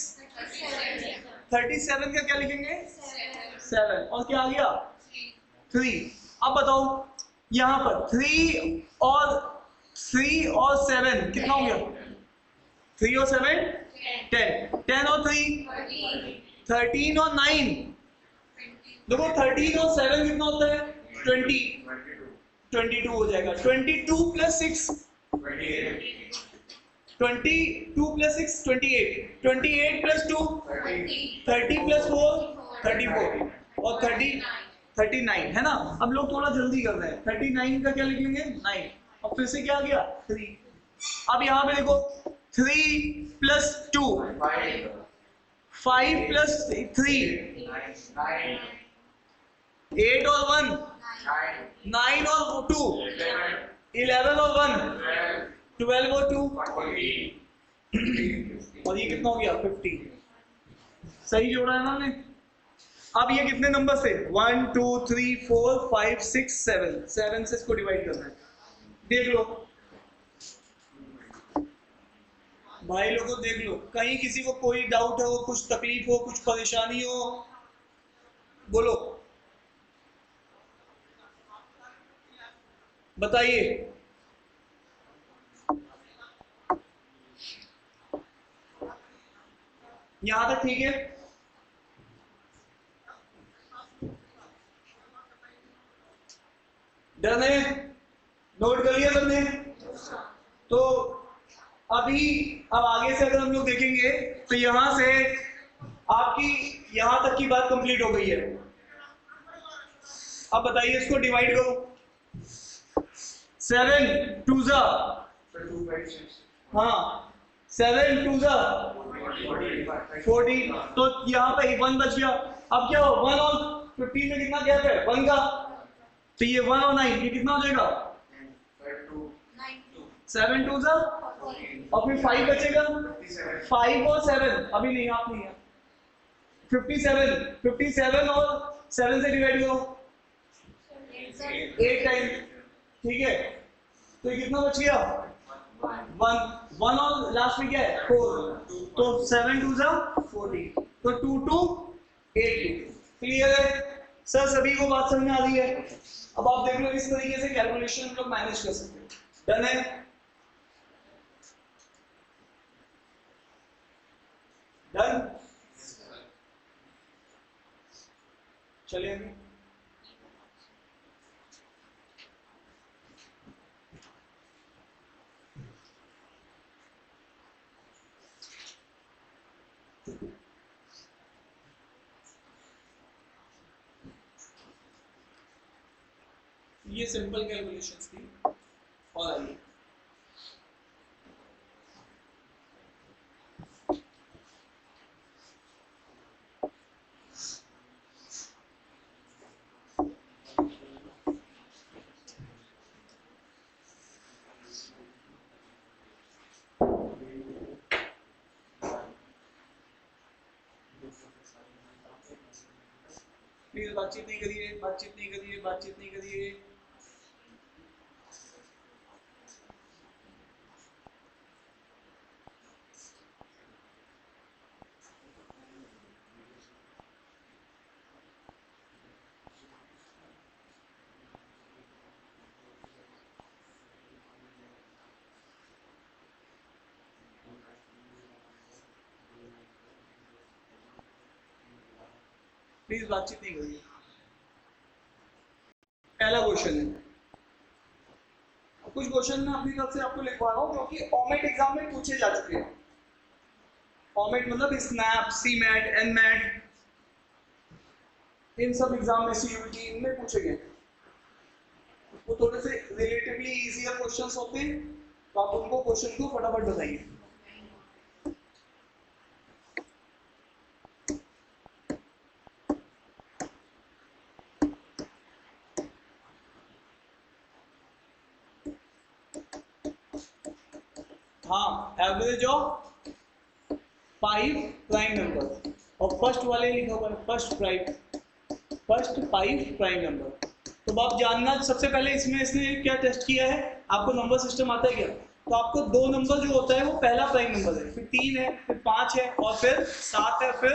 37 का क्या लिखेंगे? 7। और क्या आ गया? 3। अब बताओ यहाँ पर 3 और 7 कितना हो गया? 3 और 7 10, 10 और 3 13 और 9। देखो 13 और 7 कितना होता है? 22 हो जाएगा। 22 प्लस 6 22 प्लस 6 28, 28 प्लस 2 30 प्लस 4 34 और 39 है ना। अब लोग थोड़ा जल्दी कर रहे हैं, 39 का क्या लिख लेंगे 9 और फिर से क्या आ गया 3। अब यहाँ पे देखो 3 प्लस 2 5 प्लस 3 8 और 1 9 और 2 11 और 1 12 और 2 और ये कितना हो गया 50। सही जोड़ा है ना हमने। अब ये कितने नंबर से 1 2 3 4 5 6 7 से इसको डिवाइड करना है। देख लो भाई लोगों, देख लो कहीं किसी को कोई डाउट हो, कुछ तकलीफ हो, कुछ परेशानी हो, बोलो बताइए। यहां तक ठीक है। डन है, नोट कर लिया सबने। तो अभी अब आगे से अगर हम लोग देखेंगे तो यहां से आपकी यहां तक की बात कंप्लीट हो गई है। अब बताइए इसको डिवाइड करो। 7 2 जा, हाँ 7 2 जा 40, तो यहाँ पे 1 बच गया। अब क्या हो 1 और 15 में कितना गैप है 1 का, तो ये 1 और 9 ये कितना हो जाएगा 7 2 जा और फिर 5 बचेगा 5 और 7 अभी नहीं, आप नहीं है 57 और 7 से डिवाइड करो 8 टाइम, ठीक है। तो ये कितना बच गया 1 और लास्ट में क्या है 4, तो 7 2 जा 40, तो 2 2 8 2। क्लियर है सर, सभी को बात समझ में आ रही है। अब आप देख लो इस तरीके से कैलकुलेशन हम लोग मैनेज कर सकते हैं। डन है, डन। चलिए अभी ये सिंपल कैलकुलेशंस थी। और आइए प्लीज बातचीत नहीं करिए, बातचीत नहीं करिए, बातचीत नहीं करिए। प्लीज बातचीत नहीं करिए। पहला क्वेश्चन है, कुछ क्वेश्चन मैं अपनी तरफ से आपको लिखवा रहा हूँ जो कि ऑमेट एग्जाम में पूछे जा चुके हैं। ऑमेट मतलब स्नैप, सीमैट, एनमैट, इन सब एग्जाम में सीयूटी इनमें पूछे गए। वो थोड़े से रिलेटिवली इजियर क्वेश्चंस होते हैं, तो आप उनको क्वेश्चन को फटाफट बताइए। हाँ, एवरेज ऑफ 5 प्राइम नंबर, और फर्स्ट वाले लिखा हुआ है फर्स्ट 5 प्राइम नंबर। तो आप जानना सबसे पहले इसमें इसने क्या टेस्ट किया है, आपको नंबर सिस्टम आता है क्या? तो आपको 2 नंबर जो होता है वो पहला प्राइम नंबर है, फिर 3 है, फिर 5 है, और फिर 7 है, फिर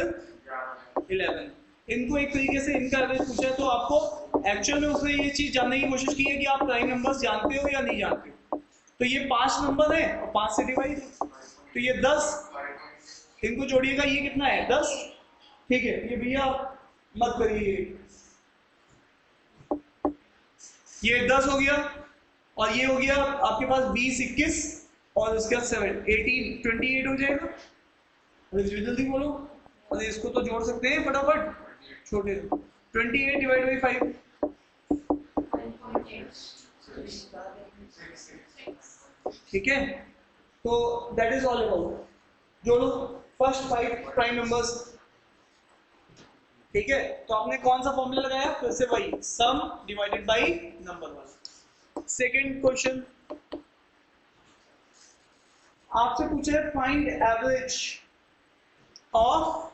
11। इनको एक तरीके से इनका एवरेज पूछा है, तो आपको एक्चुअल में उसने ये चीज जानने की कोशिश की है कि आप प्राइम नंबर्स जानते हो या नहीं जानते हो। तो ये 5 नंबर है और 5 से डिवाइड है, तो ये 10, इनको जोड़िएगा, ये कितना है 10, ठीक है। ये भैया मत करिए, ये 10 हो गया, और ये हो गया आपके पास 20 21 और उसके बाद 7 18 28 हो जाएगा। जल्दी बोलो, अरे इसको तो जोड़ सकते हैं फटाफट, छोटे 28 डिवाइड बाई 5, ठीक है। तो दैट इज ऑल अबाउट, जोड़ो फर्स्ट 5 प्राइम नंबर्स, ठीक है। तो आपने कौन सा फॉर्मूला लगाया, फिर से वही सम divided by number one. Second question आपसे पूछा है find average of,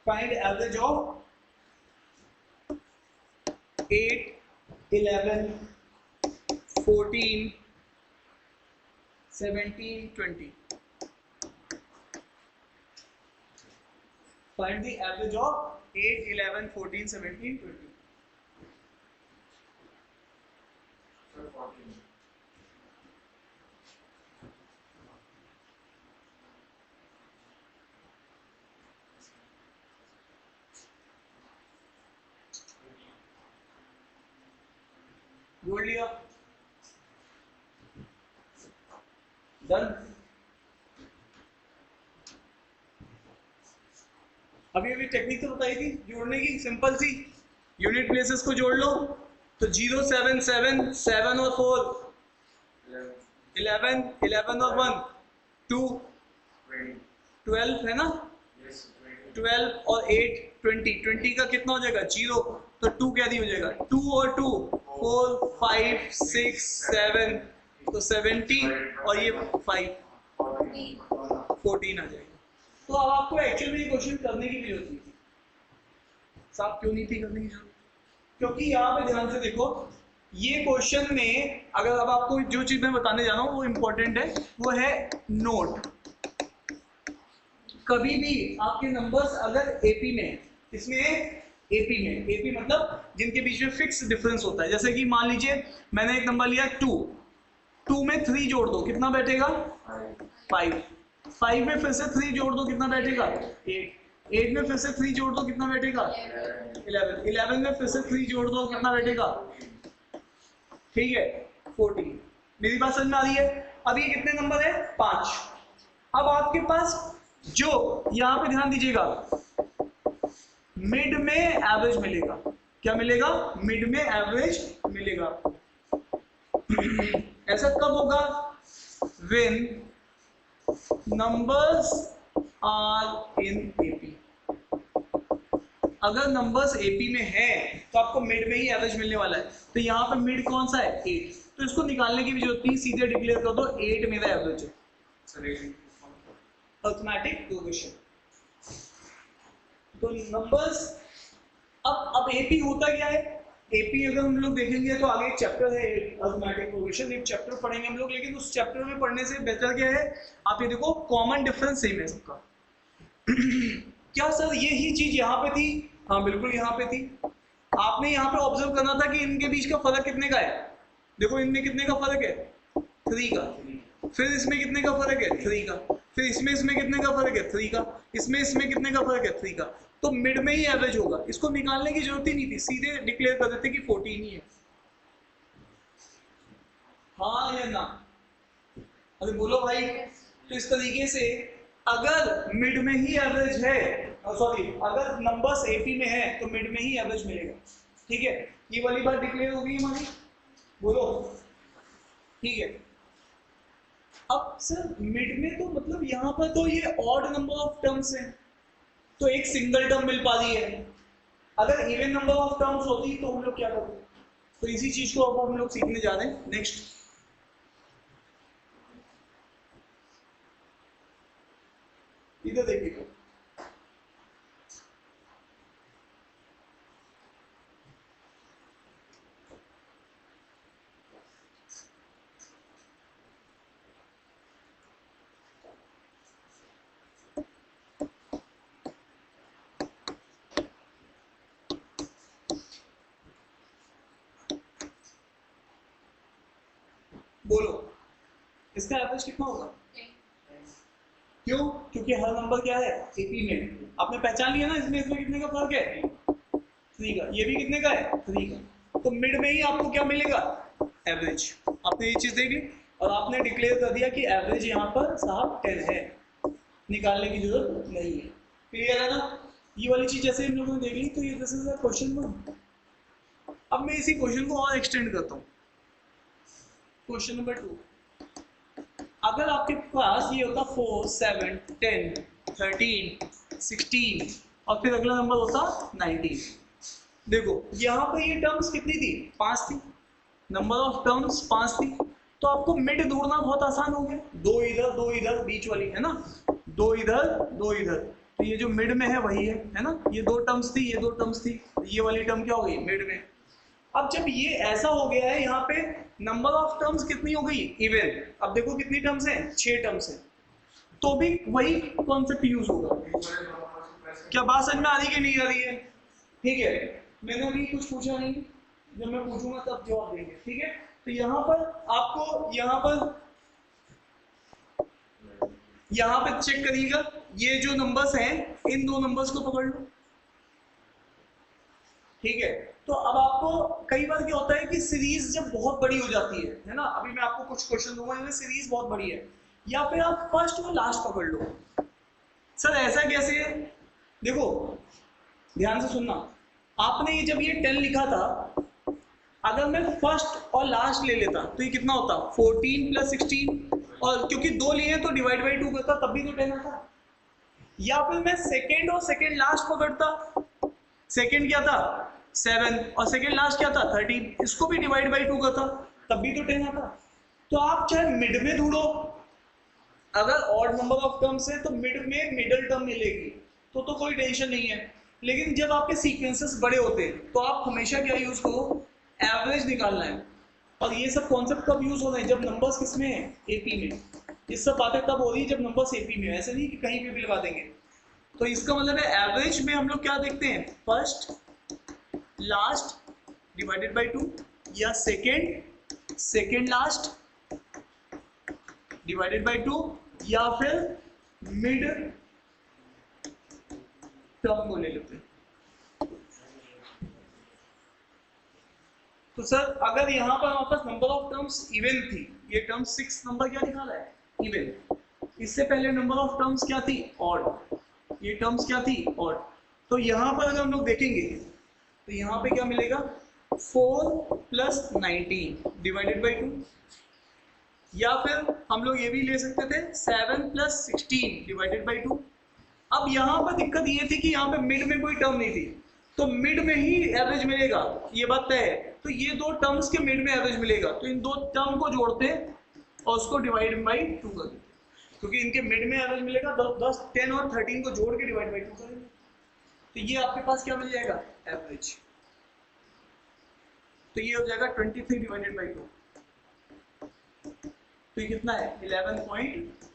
find average of 8, 11, 14, 17, 20. Find the average of 8, 11, 14, 17, 20. जोड़ लिया, डन। अभी अभी टेक्निक तो बताई थी जोड़ने की, सिंपल सी, यूनिट प्लेसेस को जोड़ लो। तो 0, 7, 7, 7 और 4 11, 11 और 1 2 12 है ना, 12 और 8 20, 20 का कितना हो जाएगा 0, तो 2 कैरी हो जाएगा, 2 और 2 4 5 6 7, तो 70 और ये 5 14 आ जाएगा। तो अब आपको एक्चुअली में ये क्वेश्चन करने की भी जरूरत नहीं थी। साहब क्यों नहीं थी करने की जरूरत? क्योंकि यहाँ पे ध्यान से देखो, ये क्वेश्चन में अगर अब आपको जो चीज मैं बताने जा रहा हूँ वो इंपॉर्टेंट है, वो है नोट। कभी भी आपके नंबर्स अगर एपी में, इसमें एपी में, एपी मतलब जिनके बीच में फिक्स डिफरेंस होता है, जैसे कि मान लीजिए मैंने एक नंबर लिया 2, 2 में 3 जोड़ दो कितना बैठेगा 5, 5 में फिर से 3 जोड़ दो कितना बैठेगा 8, 8 में फिर से 3 जोड़ दो कितना बैठेगा 11, 11 में फिर से 3 जोड़ दो कितना बैठेगा, ठीक है 14। मेरी बात समझ में आ रही है? अब ये कितने नंबर है 5। अब आपके पास जो यहां पे ध्यान दीजिएगा, मिड में एवरेज मिलेगा। क्या मिलेगा? मिड में एवरेज मिलेगा। ऐसा कब होगा? when numbers are in AP। अगर नंबर्स एपी में है तो आपको मिड में ही एवरेज मिलने वाला है। तो यहाँ पे मिड कौन सा है 8, तो इसको निकालने की भी जरूरत नहीं, सीधे डिक्लेयर कर दो 8 मेरा एवरेज है, अरिथमेटिक प्रोग्रेशन। तो नंबर्स अब एपी होता क्या है? एपी अगर हम लोग देखेंगे तो आगे एक चैप्टर है अरिथमेटिक प्रोग्रेशन, एक चैप्टर पढ़ेंगे हम लोग, लेकिन उस चैप्टर में पढ़ने से बेहतर क्या है, आप ये देखो कॉमन डिफरेंस सेम है सबका। क्या सर ये ही चीज यहाँ पे थी? हाँ बिल्कुल यहाँ पे थी। आपने यहाँ पे ऑब्जर्व करना था कि इनके बीच का फर्क कितने का है। देखो इनमें कितने का फर्क है 3 का, फिर इसमें कितने का फर्क है 3 का, फिर इसमें कितने का फर्क है 3 का, इसमें कितने का फर्क है 3 का। तो मिड में ही एवरेज होगा, इसको निकालने की जरूरत ही नहीं थी, सीधे डिक्लेयर कर देते कि 14 ही है। हाँ या ना? अरे बोलो भाई। तो इस तरीके से अगर मिड में ही एवरेज है, सॉरी अगर नंबर्स एपी में है तो मिड में ही एवरेज मिलेगा, ठीक है। ये वाली बात डिक्लेयर हो गई हमारी, बोलो ठीक है। अब सर मिड में तो मतलब यहाँ पर तो ये ऑड नंबर ऑफ टर्म्स हैं, तो एक सिंगल टर्म मिल पा रही है। अगर इवन नंबर ऑफ टर्म्स होती तो हम लोग क्या करते? तो इसी चीज को अब हम लोग सीखने जा रहे हैं। नेक्स्ट इधर देखिएगा, बोलो इसका एवरेज कितना होगा? क्यों? क्योंकि हर नंबर क्या है एपी में। आपने पहचान लिया ना, इसमें कितने का फर्क है 3 का, ये भी कितने का है 3 का। तो मिड में ही आपको क्या मिलेगा एवरेज, आपने ये चीज देख ली और आपने डिक्लेयर कर दिया कि एवरेज यहाँ पर साहब 10 है, निकालने की जरूरत नहीं है। क्लियर है ना? ये वाली चीज जैसे हम लोगों ने देख ली, तो ये दिस इज क्वेश्चन 1। अब मैं इसी क्वेश्चन को और एक्सटेंड करता हूँ। क्वेश्चन नंबर 2, अगर आपके पास ये होता 4, 7, 10, 13, 16 और फिर अगला नंबर होता 19। देखो यहाँ पर ये टर्म्स कितनी थी? 5 थी। नंबर ऑफ टर्म्स 5 थी, तो आपको मिड ढूंढना बहुत आसान हो गया। दो इधर बीच वाली है ना, 2 इधर 2 इधर, तो ये जो मिड में है वही है ना। ये 2 टर्म्स थी, ये 2 टर्म्स थी, ये वाली टर्म क्या हो गई? मिड में। अब जब ये ऐसा हो गया है, यहाँ पे नंबर ऑफ टर्म्स कितनी हो गई? इवन। अब देखो कितनी टर्म्स हैं? 6 टर्म्स हैं, तो भी वही कॉन्सेप्ट यूज होगा। क्या बात समझ में आ रही कि नहीं आ रही है? ठीक है, मैंने अभी कुछ पूछा नहीं, जब मैं पूछूंगा तब जवाब देंगे। ठीक है, तो यहाँ पर आपको यहाँ पे चेक करिएगा, ये जो नंबर्स हैं इन 2 नंबर्स को पकड़ लो। ठीक है, तो अब आपको कई बार क्या होता है कि सीरीज जब बहुत बड़ी हो जाती है ना, अभी मैं आपको कुछ क्वेश्चन दूंगा जिसमें सीरीज बहुत बड़ी है, या फिर आप फर्स्ट और लास्ट पकड़ लो। सर ऐसा कैसे है? देखो ध्यान से सुनना, आपने ये जब ये 10 लिखा था, अगर मैं फर्स्ट और लास्ट ले लेता तो ये कितना होता? 14 + 16, और क्योंकि 2 लिए तो डिवाइड बाई 2 करता तब भी तो 10 आता। या फिर मैं सेकेंड और सेकेंड लास्ट पकड़ता, सेकेंड क्या था? 7 और सेकेंड लास्ट क्या था? 13, इसको भी डिवाइड बाई 2 करता तब भी तो 10 आता। तो आप चाहे मिड में ढूंढो, अगर ऑड नंबर ऑफ टर्म्स है तो मिड में मिडल टर्म मिलेगी, तो कोई टेंशन नहीं है। लेकिन जब आपके सीक्वेंसेस बड़े होते हैं तो आप हमेशा क्या यूज करो? एवरेज निकालना है। और ये सब कॉन्सेप्ट कब यूज हो रहे हैं? जब नंबर्स किस में है? एपी में। ये सब बातें तब हो रही है जब नंबर्स एपी में है, ऐसे नहीं कि कहीं पे भी लगा देंगे। तो इसका मतलब है एवरेज में हम लोग क्या देखते हैं? फर्स्ट लास्ट डिवाइडेड बाई 2, या सेकेंड लास्ट डिवाइडेड बाई 2, या फिर मिड टर्म को ले लेते हैं। तो सर अगर यहाँ पर हमारे पास नंबर ऑफ टर्म्स इवन थी, ये टर्म 6 नंबर क्या निकाला है? इवन। इससे पहले नंबर ऑफ टर्म्स क्या थी? ऑड। ये टर्म्स क्या थी? ऑड। तो यहाँ पर अगर हम लोग देखेंगे तो यहाँ पे क्या मिलेगा? 4 + 19 डिवाइडेड बाई 2, या फिर हम लोग ये भी ले सकते थे 7 + 16 डिवाइडेड बाई 2। अब यहाँ पर दिक्कत ये थी कि यहाँ पे मिड में कोई टर्म नहीं थी, तो मिड में ही एवरेज मिलेगा, ये बात तय है। तो ये 2 टर्म्स के मिड में एवरेज मिलेगा, तो इन 2 टर्म को जोड़ते और उसको डिवाइड बाई 2 कर देते, क्योंकि इनके मिड में एवरेज मिलेगा। 10, 10 और 13 को जोड़ के डिवाइड बाई 2 करेंगे, तो ये आपके पास क्या मिल जाएगा? एवरेज। तो ये हो जाएगा 23 डिवाइडेड बाई 2, तो ये कितना है? 11 पॉइंट।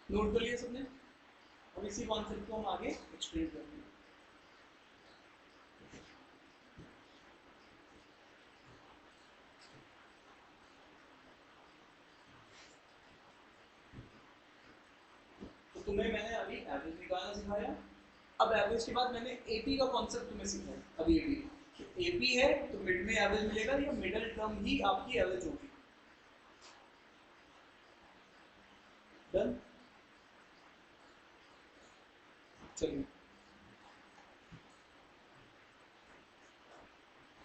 नोट कर लिया सबने? अब इसी कॉन्सेप्ट को हम आगे एक्सप्लेन करेंगे। तो तुम्हें मैंने अभी एवरेज निकालना सिखाया, अब एवरेज के बाद मैंने एपी का कॉन्सेप्ट तुम्हें सिखाया। अभी एपी है तो मिड में एवरेज मिलेगा, या मिडल टर्म ही आपकी एवरेज होगी। डन? चलिए,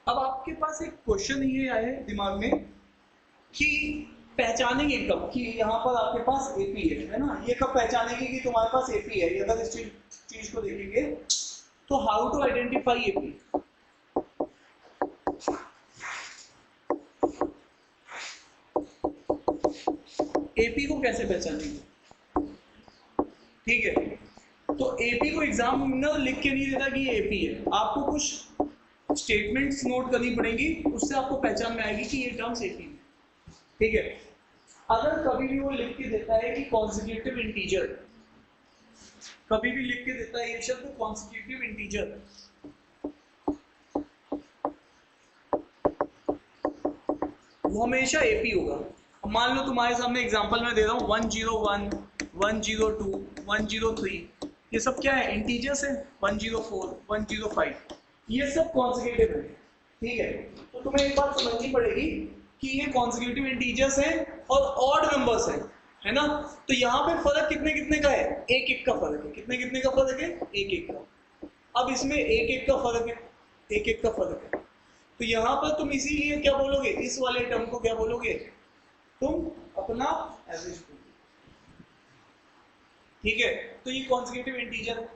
अब आपके पास एक क्वेश्चन ये आया है दिमाग में कि पहचानेंगे कब कि यहाँ पर आपके पास एपी है ना? ये कब पहचानेंगे कि तुम्हारे पास एपी है? अगर इस चीज को देखेंगे तो how to identify AP. AP को कैसे पहचानेंगे? ठीक है, तो एपी को एग्जामिनर लिख के नहीं देता कि ये एपी है, आपको कुछ स्टेटमेंट्स नोट करनी पड़ेंगी, उससे आपको पहचान में आएगी कि ये टर्म्स एपी है। ठीक है, अगर कभी भी वो लिख के देता है कि कॉन्जिक्यूटिव इंटीजर, कभी भी लिख के देता है ये शब्द कॉन्स्टिट्यूटिव इंटीजर, वो हमेशा एपी होगा। अब मान लो तुम्हारे सामने एग्जांपल में दे रहा हूँ 101, 102, 103, ये सब क्या है? इंटीजर्स है। 104, 105, ये सब कॉन्सेक्यूटिव है। ठीक है, तो तुम्हें एक बात समझनी पड़ेगी कि ये कॉन्सेक्यूटिव इंटीजर्स हैं और ऑड नंबर्स हैं, है ना। तो यहाँ पे फर्क कितने कितने का है? एक एक का फर्क है। कितने कितने का फर्क है? एक एक का। अब इसमें एक एक का फर्क है, एक एक का फर्क है। तो यहाँ पर तुम इसीलिए क्या बोलोगे? इस वाले टर्म को क्या बोलोगे? तुम अपना एवरेज बोलोगे। ठीक है, तो ये कॉन्सेक्यूटिव इंटीजर है।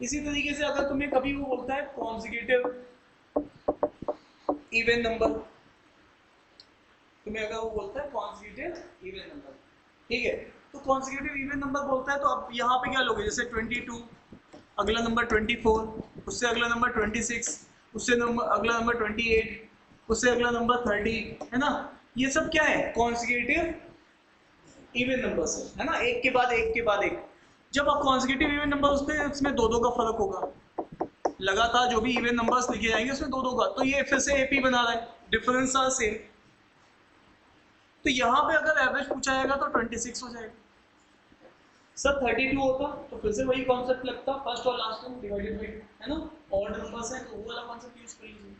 इसी तरीके से अगर तुम्हें कभी वो बोलता है कॉन्सेक्यूटिव इवन नंबर, तुम्हें अगर वो बोलता है कॉन्सेक्यूटिव इवन नंबर, ठीक है, तो कॉन्सेक्यूटिव इवन नंबर बोलता है तो अब यहाँ पे क्या लोगे? जैसे 22, अगला नंबर 24, उससे अगला नंबर 26, उससे अगला नंबर 28, उससे अगला नंबर 30, है ना। ये सब क्या है? कॉन्सेक्यूटिव इवन नंबर्स है ना, एक के बाद एक के बाद एक। जब आप कॉन्सेक्यूटिव इवन नंबर होते हैं इसमें दो दो का फर्क होगा, लगातार जो भी इवन नंबर्स लिखे जाएंगे उसमें दो दो का, तो ये फिर से एपी बना रहा है, डिफरेंस आर सेम। तो यहाँ पे अगर एवरेज पूछा जाएगा तो 26 हो जाएगा। सर 32 होता तो फिर से वही कॉन्सेप्ट लगता, फर्स्ट और लास्ट टर्म डिवाइडेड बाय 2, है ना। ऑड नंबर्स है तो वो वाला कॉन्सेप्ट यूज कर लीजिए।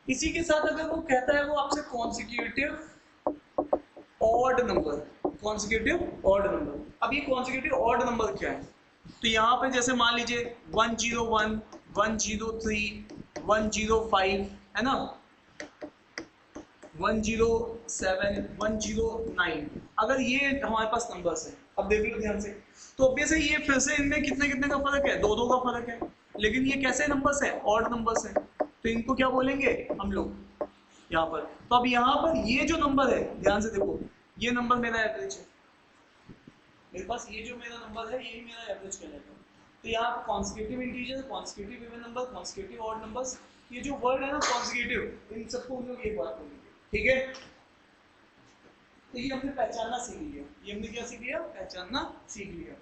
इसी के साथ अगर वो कहता है वो आपसे consecutive odd number, consecutive odd number. अब ये कॉन्सेक्यूटिव ऑड नंबर क्या है? तो यहाँ पे जैसे मान लीजिए 101, 103, 105, है ना, 107, 109, अगर ये हमारे पास नंबर्स है, अब देख लो ध्यान से, तो ऑब्वियसली ये फिर से इनमें कितने कितने का फर्क है? दो दो का फर्क है, लेकिन ये कैसे नंबर्स है? ऑड नंबर्स है, तो इनको क्या बोलेंगे हम लोग यहाँ पर? तो अब यहाँ पर ये जो नंबर है, ध्यान से देखो, ये नंबर मेरा एवरेज है, मेरे पास ये जो मेरा नंबर है यही मेरा एवरेज कहलाता है। तो यहाँ पर consecutive integer, consecutive even number, consecutive odd numbers, ये जो वर्ड है ना कॉन्सेक्यूटिव, इन सबको हम लोग एक बात करेंगे, ठीक है। तो ये हमने पहचानना सीख लिया, ये हमने क्या सीख लिया? पहचानना सीख लिया।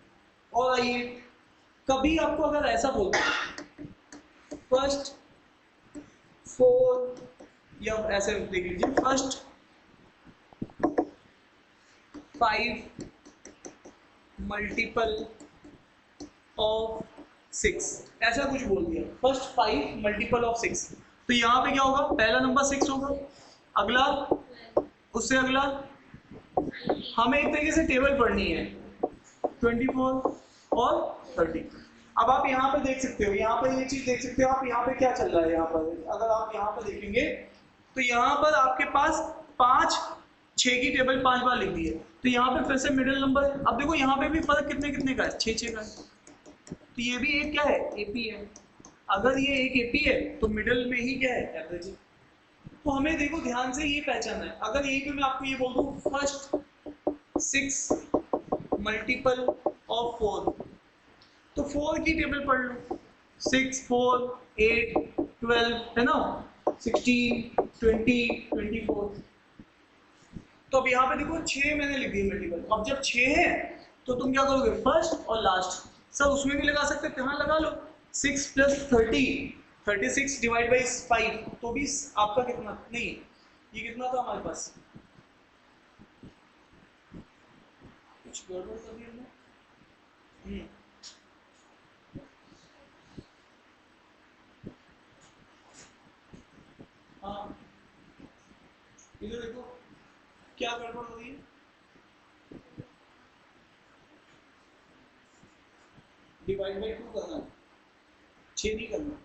और आइए, कभी आपको अगर ऐसा बोलते हैं फर्स्ट 4, या ऐसे देख लीजिए फर्स्ट 5 मल्टीपल ऑफ 6, ऐसा कुछ बोल दिया, फर्स्ट 5 मल्टीपल ऑफ 6, तो यहाँ पे क्या होगा? पहला नंबर 6 होगा, अगला, उससे अगला, हमें एक तरीके से टेबल पढ़नी है 24 और 30। अब आप यहाँ पे देख सकते हो, यहाँ पर ये चीज देख सकते हो आप, यहाँ पे क्या चल रहा है? यहाँ पर अगर आप यहाँ पर देखेंगे तो यहाँ पर आपके पास 5 6 की टेबल 5 बार लिख दी है, तो यहाँ पे फिर से मिडिल नंबर है। अब देखो यहाँ पे भी फर्क कितने कितने का है? 6 6 का है, तो ये भी एक क्या है? एपी है। अगर ये एक एपी है तो मिडिल में ही क्या है? एवरेज है। तो हमें देखो ध्यान से ये पहचानना है। अगर यही पे मैं आपको ये बोल दूं फर्स्ट 6 मल्टीपल ऑफ 4, तो 4 की टेबल पढ़ लो, 6 4 8 12, है ना, 16 20 24। तो अब यहाँ पे देखो 6 मैंने लिख दिए मल्टीपल। अब जब 6 है तो तुम क्या करोगे? फर्स्ट और लास्ट, सर उसमें भी लगा सकते हैं, हाँ लगा लो, 6 + 30, 36 डिवाइड बाई 5, तो भी आपका कितना? नहीं, ये कितना था हमारे पास? कुछ गड़बड़ कर दिया हमने। हाँ, इधर देखो क्या गड़बड़ हो रही है। डिवाइड बाई 2 करना है, 6 नहीं करना।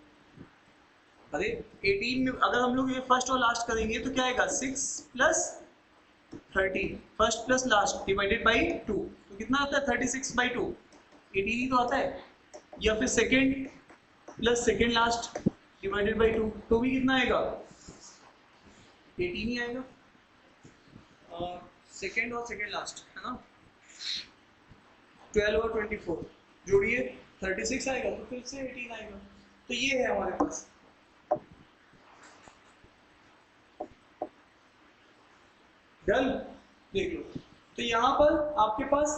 अरे 18 में अगर हम लोग ये फर्स्ट और लास्ट करेंगे तो क्या आएगा? 6 + 30, first plus last divided by 2, तो कितना आता है? 36/2, 18 ही तो आता है। या फिर second plus second last divided by 2, तो भी कितना आएगा? 18 ही आएगा। सेकेंड और सेकेंड लास्ट, है ना, 12 और 24 जोड़िए 36 आएगा, तो फिर से 18 आएगा। तो ये है हमारे पास। डन, देख लो। तो यहाँ पर आपके पास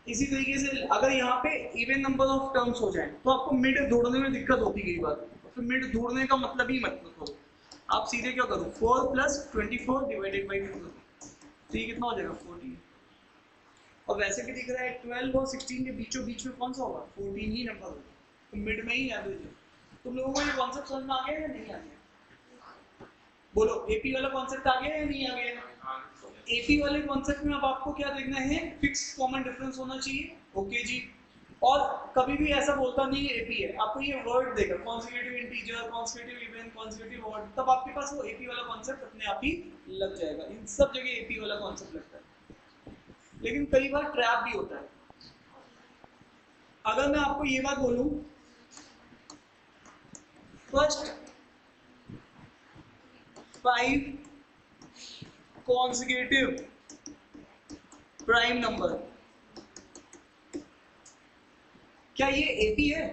इसी तरीके से अगर यहाँ पे इवन नंबर ऑफ टर्म्स हो जाए तो आपको मिड ढूंढने में दिक्कत होती कई बार, तो मिड ढूंढने का मतलब ही मत करो, आप सीधे क्या करो 4 + 24 डिवाइडेड बाई 2, तो ये कितना हो जाएगा 14। और वैसे भी दिख रहा है 12 और 16 के बीचों बीच में कौन सा होगा 14 ही नंबर होगा, तो मिड में ही एवरेज है। तुम लोगों को ये कॉन्सेप्ट समझ में आ गया या नहीं आ गया? बोलो एपी वाला कॉन्सेप्ट आ गया या नहीं आ गया? एपी वाले कॉन्सेप्ट में अब आपको क्या देखना है, फिक्स कॉमन डिफरेंस होना चाहिए, ओके जी। और कभी भी ऐसा बोलता नहीं है एपी है, आपको ये वर्ड देगा consecutive integer, consecutive even, consecutive odd, तब आपके पास वो एपी वाला कॉन्सेप्ट अपने आप ही लग जाएगा। इन सब जगह एपी वाला कॉन्सेप्ट लगता है, लेकिन कई बार ट्रैप भी होता है। अगर मैं आपको ये बात बोलूं, फर्स्ट 5 consecutive प्राइम नंबर, क्या ये एपी है?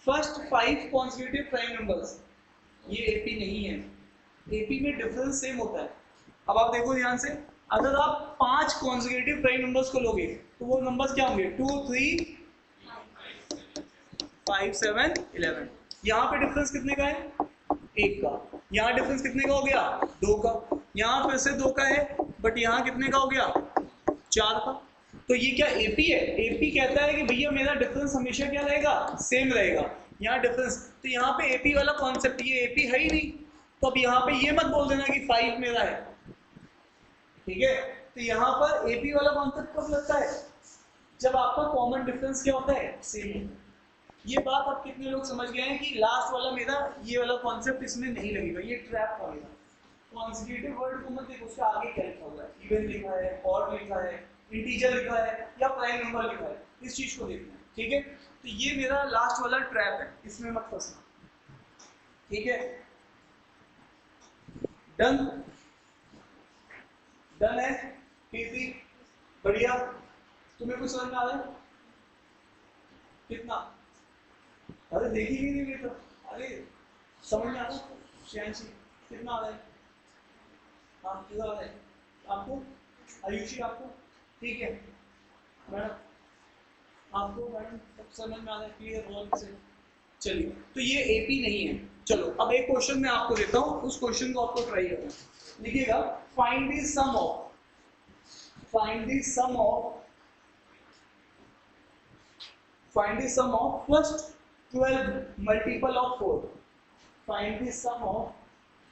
फर्स्ट 5 consecutive प्राइम नंबर्स, ये एपी नहीं है। एपी में डिफरेंस सेम होता है। अब आप देखो ध्यान से, अगर आप 5 consecutive प्राइम नंबर्स को लोगे तो वो नंबर्स क्या होंगे 2 3 5 7 11। यहाँ पे डिफरेंस कितने का है? 1 का। यहाँ डिफरेंस कितने का हो गया? 2 का। यहाँ फिर से 2 का है, बट यहाँ कितने का हो गया? 4 का। तो ये क्या एपी है? एपी कहता है कि भैया मेरा डिफरेंस हमेशा क्या रहेगा? सेम रहेगा। यहाँ डिफरेंस, तो यहाँ पे एपी वाला कॉन्सेप्ट, ये एपी है ही नहीं, तो अब यहाँ पे ये मत बोल देना कि 5 मेरा है, ठीक है? तो यहाँ पर एपी वाला कॉन्सेप्ट कब लगता है? जब आपका कॉमन डिफरेंस क्या होता है? सेम। ये बात अब कितने लोग समझ गए हैं कि लास्ट वाला मेरा ये वाला कॉन्सेप्ट इसमें नहीं लगेगा, ये ट्रैप पड़ेगा। कॉन्सेक्यूटिव वर्ड को मत देखो, उसके आगे क्या लिखा हुआ है, इवन लिखा है, ऑड लिखा है, इंटीजर लिखा है या प्राइम नंबर लिखा है, इस चीज को देखना है, ठीक है? तो ये मेरा लास्ट वाला ट्रैप है, इसमें मत फंसना, ठीक है? डन? डन है? इजी, बढ़िया। तुम्हें कुछ समझ में आ रहा है? कितना? अरे देखी ही नहीं तो, अरे समझ में आ रहा है? श्यामसी कितना आ रहा है? हाँ कितना आ रहा है आपको? आयुषी आपको? ठीक है मैडम, आपको मैडम सब समझ में आ रहा है? क्लियर रोल से? चलिए, तो ये एपी नहीं है। चलो अब एक क्वेश्चन मैं आपको देता हूँ, उस क्वेश्चन को आपको ट्राई करना। लिखिएगा find the sum of, find the sum of, find the sum of first 12 multiple of 4, find the sum of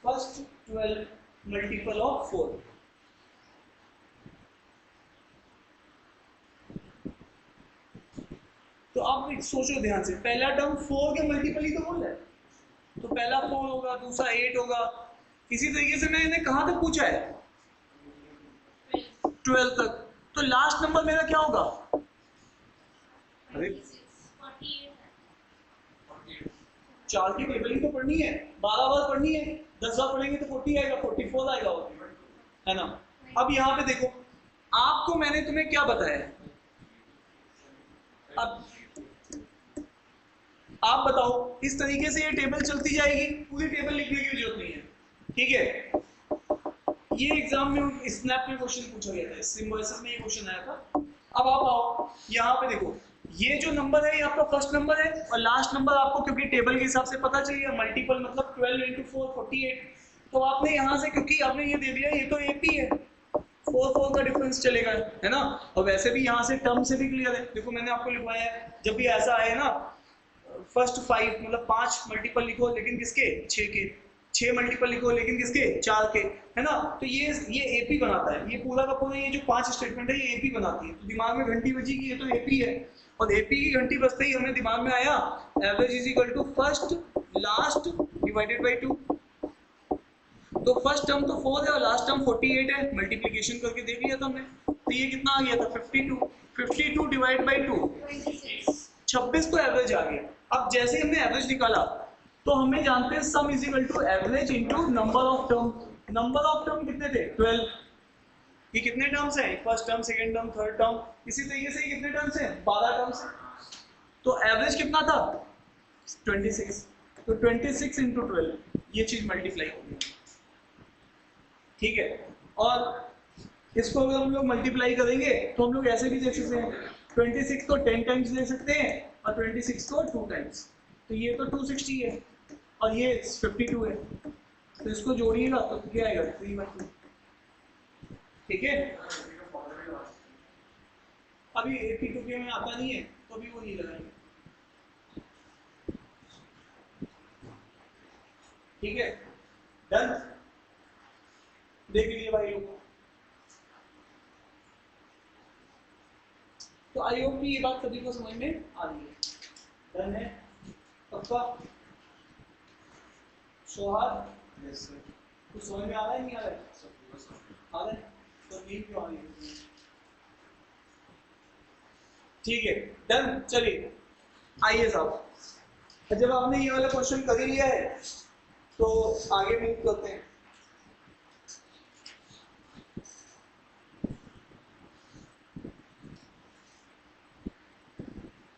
first 12 multiple of 4। तो आप सोचो ध्यान से, पहला टर्म 4 के मल्टीपल ही तो बोल रहा है, तो पहला 4 होगा, दूसरा 8 होगा। इसी तरीके से मैंने कहां तक पूछा है? 12 तक। तो लास्ट नंबर मेरा क्या होगा? अरे 4 की टेबलिंग तो पढ़नी है, 12 बार पढ़नी है, 10 बार पढ़ेंगे तो 40 आएगा, 44 आएगा, है ना? अब यहाँ पे देखो, आपको मैंने तुम्हें क्या बताया, अब आप बताओ, इस तरीके से ये टेबल चलती जाएगी, पूरी टेबल लिखने की जरूरत नहीं है, ठीक है? ये एग्जाम में स्नैप में क्वेश्चन पूछा गया था, सिम्बोसिस में ये क्वेश्चन आया था। अब आप आओ यहाँ पे देखो, ये जो नंबर है ये आपका फर्स्ट नंबर है, और लास्ट नंबर आपको क्योंकि टेबल के हिसाब से पता चल गया, मल्टीपल मतलब 12 × 4 48, तो आपने यहाँ से क्योंकि आपने ये दे दिया, ये तो एपी है, 4 का डिफरेंस चलेगा, है ना? और वैसे भी यहाँ से टर्म से भी क्लियर है, देखो मैंने आपको लिखवाया है, जब भी ऐसा आए ना, फर्स्ट 5 मतलब 5 मल्टीपल लिखो लेकिन किसके? 6 के, 6 मल्टीपल लिखो लेकिन किसके? 4 के, है ना? तो ये एपी बनाता है, ये पूरा का पूरा, ये जो 5 स्टेटमेंट है ये एपी बनाती है। तो दिमाग में घंटी बजी कि ये तो एपी है, और एपी की घंटी बजते ही हमें दिमाग में आया average is equal to first last divided by 2। तो फर्स्ट टर्म तो 4 है और लास्ट टर्म 48 है, मल्टीप्लिकेशन करके देख लिया था हमने, तो ये कितना आ गया था? 52। 52 डिवाइड बाई 2 26, तो एवरेज आ गया। अब जैसे ही हमने एवरेज निकाला तो हमें जानते हैं sum is equal to average into number of term. Number of term कितने थे? 12। ये कितने टर्म्स हैं? First term, second term, third term, इसी तरीके से कितने टर्म्स हैं? 12 टर्म्स। तो एवरेज कितना था? 26। तो 26 इंटू 12 ये चीज मल्टीप्लाई होगी, ठीक है? और इसको अगर हम लोग मल्टीप्लाई करेंगे तो हम लोग ऐसे भी देख सकते हैं, 26 को 10 टाइम्स ले सकते हैं और 26 को 2 टाइम्स, तो ये तो 260 है और ये 52 है, तो इसको जोड़िएगा तो क्या आएगा 312। ठीक है, अभी 82 के में आता नहीं है तो अभी वो नहीं लगाएंगे। ठीक है, डन, देख लीजिए भाई लोग। तो आई होप कि ये बात सभी को समझ में आ रही है। डन है पक्का? सौहार्द यस सर, कुछ समझ में आ रहा है नहीं आ रहा है? आ रहा है तो ठीक क्यों आ रही है? ठीक है, डन। चलिए आइए साहब, जब आपने ये वाला क्वेश्चन कर ही लिया है तो आगे मूव करते हैं।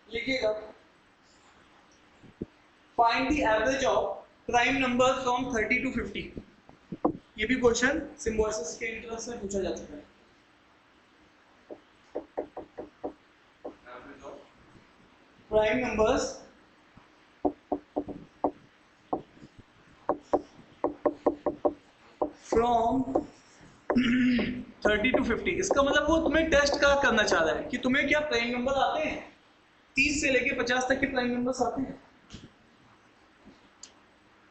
लिखिएगा, find the average of prime number from 30 to 50। ये भी क्वेश्चन सिम्बोसिस के इंटरेस्ट में पूछा जा चुका है। प्राइम नंबर्स फ्रॉम 30 to 50, इसका मतलब वो तुम्हें टेस्ट का करना चाह रहा है कि तुम्हें क्या प्राइम नंबर आते हैं, 30 से लेके 50 तक के प्राइम नंबर्स आते हैं।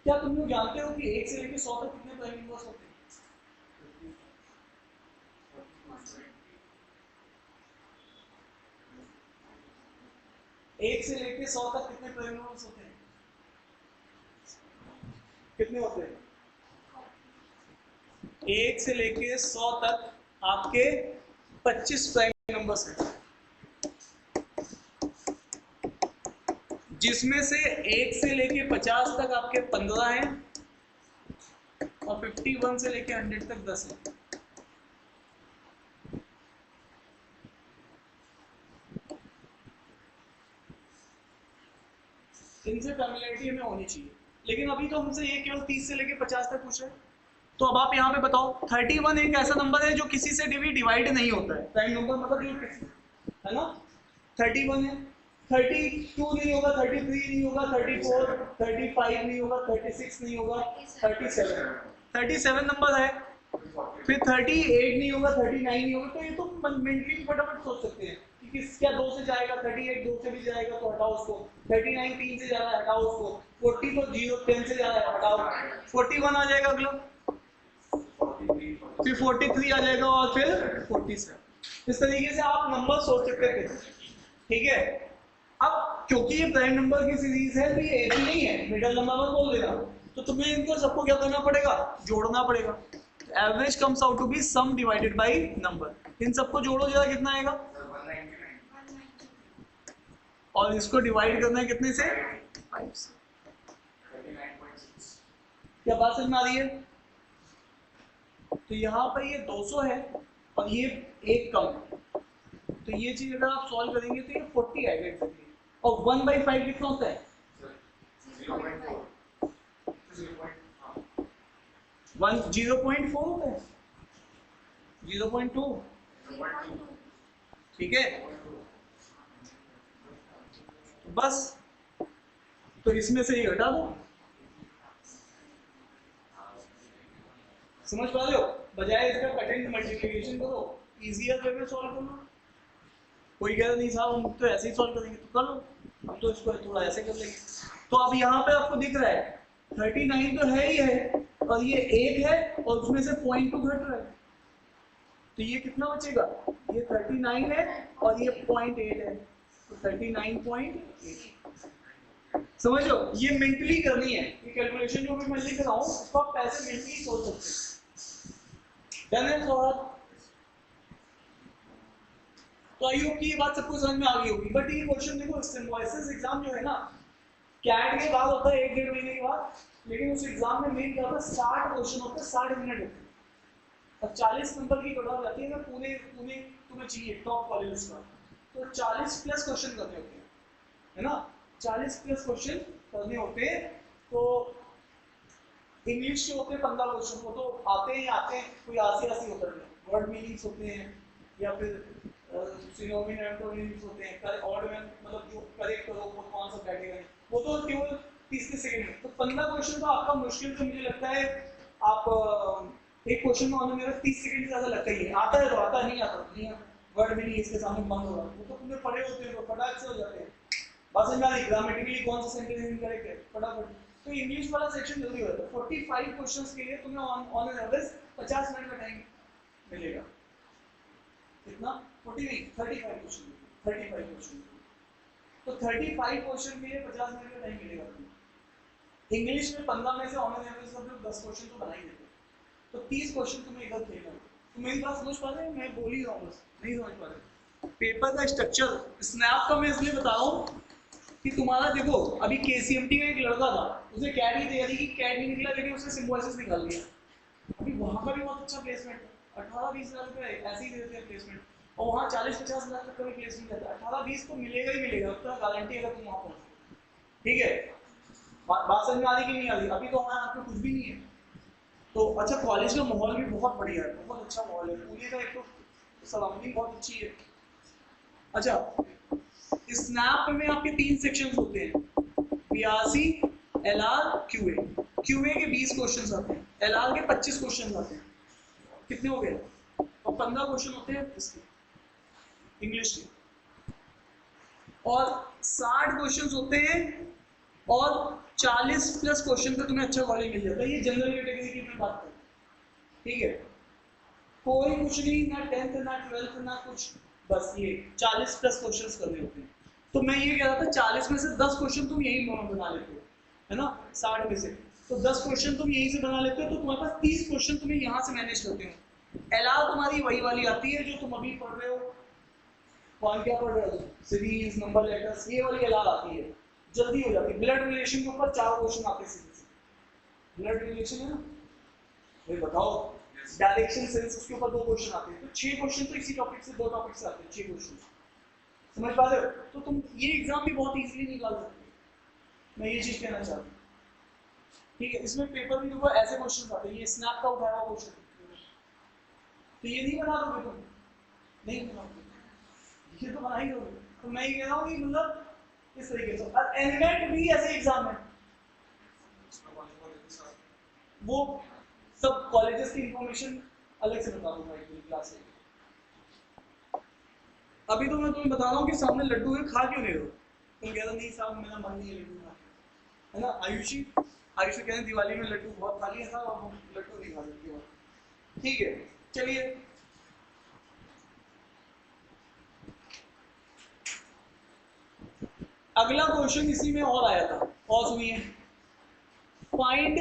क्या तुम लोग जानते हो कि 1 से लेके 100 तक कितने प्राइम नंबर्स होते हैं? एक से लेके 100 तक कितने प्राइम नंबर्स होते हैं? कितने होते हैं? 1 से लेके 100 तक आपके 25 प्राइम नंबर्स हैं, जिसमें से 1 से लेके 50 तक आपके 15 हैं और 51 से लेके 100 तक 10 हैं। इनसे फैमिलियरिटी हमें होनी चाहिए, लेकिन अभी तो हमसे ये केवल 30 से लेके 50 तक पूछ रहे हैं। तो अब आप यहाँ पे बताओ, 31 एक ऐसा नंबर है जो किसी से भी डिवाइड नहीं होता है, प्राइम नंबर मतलब ये किसी, है ना? 31 है, 32 नहीं होगा, 33 नहीं होगा, 34, 35 नहीं होगा, 36 नहीं होगा, 37 नंबर है, फिर 38 नहीं होगा, 39 नहीं होगा। तो ये तो मेंटली फटाफट सोच सकते हैं कि किस क्या 2 से जाएगा, 38 2 से भी जाएगा तो हटाओ उसको, 39 3 से जा रहा है हटाओ उसको, 40 तो 0 10 से जा रहा है हटाओ, 41 आ जाएगा अगला, फिर 43 आ जाएगा और फिर 47। इस तरीके से आप नंबर सोच सकते थे। ठीक है, अब क्योंकि ये प्राइम नंबर की सीरीज है तो ये एक ही नहीं है, मिडिल नंबर मत बोल देना, तो तुम्हें इनको सबको क्या करना पड़ेगा, जोड़ना पड़ेगा। Average comes out to be sum divided by number, इन सबको जोड़ो जरा, कितना आएगा? और इसको डिवाइड करना है कितने से? 5 से। क्या बात समझ में आ रही है? तो यहाँ पर ये 200 है और ये एक कम है, तो ये चीज अगर आप सॉल्व करेंगे तो ये 40 आएगा एग्जैक्टली। और 1/5 कितना होता है? 0.4 होता है, 0.2। ठीक है, बस तो इसमें से ये घटा दो, समझ पा रहे हो? बजाय इसका कटिंग मल्टीप्लिकेशन करो, इजियर वे में सॉल्व करना। कोई कह रहा नहीं साहब हम तो ऐसे ही सॉल्व करेंगे, तो कर लो, हम तो इसको थोड़ा ऐसे कर लेंगे। तो अब यहाँ पे आपको दिख रहा है 39 तो है ही है और ये 1 है और उसमें से 0.2 घट रहा है, तो ये कितना बचेगा? ये 39 है और ये 0.8 है, तो 39.8। समझो, ये मेंटली करनी है, ये कैलकुलेशन जो भी मैं लिख रहा हूँ उसको आप पैसे मेंटली सोच सकते हैं। डन है सवाल? तो आई होप कि ये बात सबको समझ में आ गई होगी। बट ये क्वेश्चन देखो, सिम्बोसिस एग्जाम जो है ना, कैट के बाद होता है 1-1.5 महीने के बाद, लेकिन उस एग्जाम में मेन क्या होता है, 60 क्वेश्चन होते हैं, 60 मिनट होते हैं और 40 नंबर की कट ऑफ जाती है ना, पुणे तुम्हें चाहिए टॉप कॉलेज का, तो 40 प्लस क्वेश्चन करने होते हैं, है ना? 40 प्लस क्वेश्चन करने होते हैं। तो इंग्लिश के होते हैं 15 क्वेश्चन, वो तो आते हैं, कोई आसी होता है, वर्ड मीनिंग्स होते हैं या फिर सिनोनिम एंटोनिम्स होते हैं, ऑड में मतलब जो करेक्ट करो वो कौन सा बैठेगा, वो तो केवल 30 सेकंड में। तो 15 क्वेश्चन तो आपका मुश्किल से मुझे लगता है आप एक क्वेश्चन में आने मेरा 30 सेकंड से ज्यादा लगता ही है। आता है तो आता, नहीं आता नहीं आता, वर्ड भी नहीं इसके सामने बंद हो रहा, वो तो तुमने पढ़े होते हैं तो फटाक से हो जाते हैं। बस में ग्रामेटिकली कौन सा सेंटेंस इनकरेक्ट है फटाफट। तो इंग्लिश वाला सेक्शन जल्दी होता है। 45 क्वेश्चंस के लिए तुम्हें ऑन एन एवरेज 50 मिनट का टाइम मिलेगा। कितना? 40 नहीं, 35 क्वेश्चन, 35 क्वेश्चन। तो 35 क्वेश्चन के लिए 50 मिनट का टाइम मिलेगा तुम्हें। इंग्लिश में 15 में से ऑन एन एवरेज सब लोग 10 क्वेश्चन तो बना ही देते हैं, तो 30 क्वेश्चन तुम्हें इधर खेलना है। तो मेरी बात समझ पा रहे हैं? मैं बोल ही रहा हूँ, बस नहीं समझ पा रहे। पेपर का स्ट्रक्चर स्नैप का मैं इसलिए बता रहा हूँ कि तुम्हारा देखो, अभी केसीएमटी का एक लड़का था, उसे कैट की तैयारी की, कैट नहीं निकला, लेकिन उसने सिम्बोसिस निकाल लिया। अभी वहाँ का भी बहुत अच्छा प्लेसमेंट है, 18-20 लाख रुपए ऐसे ही देते हैं प्लेसमेंट, और वहाँ 40-50 लाख तक का भी प्लेसमेंट रहता है। 18-20 तो मिलेगा ही मिलेगा, उसका गारंटी अगर तुम वहाँ पहुँचो। ठीक है, बात समझ में आ रही कि नहीं आ रही? अभी तो हमारे हाथ में कुछ भी नहीं है। तो अच्छा, कॉलेज का माहौल भी बहुत बढ़िया है, बहुत अच्छा माहौल है पुणे का, एक तो सराउंडिंग बहुत अच्छी है। अच्छा, स्नैप में आपके 3 सेक्शंस होते हैं, बीआरसी, एलआर, क्यूए। क्यूए के 20 क्वेश्चंस आते हैं, एलआर के 25 क्वेश्चंस आते हैं। कितने हो गए? और 15 क्वेश्चन होते हैं इसके इंग्लिश के, और 60 क्वेश्चंस होते हैं, और 40 प्लस क्वेश्चन पे तुम्हें अच्छा कॉलेज मिल जाता है। ये जनरल कैटेगरी की मैं बात करूँ, ठीक है? कोई कुछ नहीं, ना 10th ना 12th ना कुछ, बस ये 40 प्लस क्वेश्चंस करने होते हैं। तो मैं ये कह रहा था 40 में से 10 क्वेश्चन तुम यही बना लेते हो, है ना? 60 में से तो 10 क्वेश्चन तुम यहीं से बना लेते हो, तो तुम्हारे पास 30 क्वेश्चन तुम्हें यहाँ से मैनेज करते हो। एलआर तुम्हारी वही वाली आती है जो तुम अभी पढ़ रहे हो। कौन क्या पढ़ रहे हो? सीरीज, नंबर, लेटर्स, ये वाली एलआर आती है, जल्दी हो जाती है। ब्लड रिलेशन के ऊपर 4 क्वेश्चन आते हैं सीधे से। ब्लड रिलेशन है ना, ये बताओ। डायरेक्शन सेंस, उसके ऊपर 2 क्वेश्चन आते हैं, तो 6 क्वेश्चन तो इसी टॉपिक से, 2 टॉपिक से आते हैं, 6 क्वेश्चन। समझ पा रहे हो? तो तुम ये एग्जाम भी बहुत इजीली निकाल सकते हो, मैं ये चीज कहना चाहता हूँ। ठीक है, इसमें पेपर भी देखो ऐसे क्वेश्चन आते हैं, ये स्नैप का उठाया हुआ क्वेश्चन, तो ये नहीं बना दोगे तुम, नहीं बनाओगे, ये तो बना ही दोगे। तो मैं ये कह रहा हूँ कि मतलब इस तरीके से। और एनमेट भी ऐसे एग्जाम है, वो सब कॉलेजेस की इंफॉर्मेशन अलग से बता दूंगा एक क्लास में। अभी तो मैं तुम्हें बता रहा हूँ कि सामने लड्डू है, खा क्यों नहीं रहे हो? तुम कह रहे नहीं साहब मेरा मन नहीं है लड्डू खाने, है ना? आयुषी कह रहे दिवाली में लड्डू बहुत खा लिया था, और लड्डू नहीं खा सकते हो। ठीक है, चलिए अगला क्वेश्चन इसी में और आया था, और सुनिए, फाइंड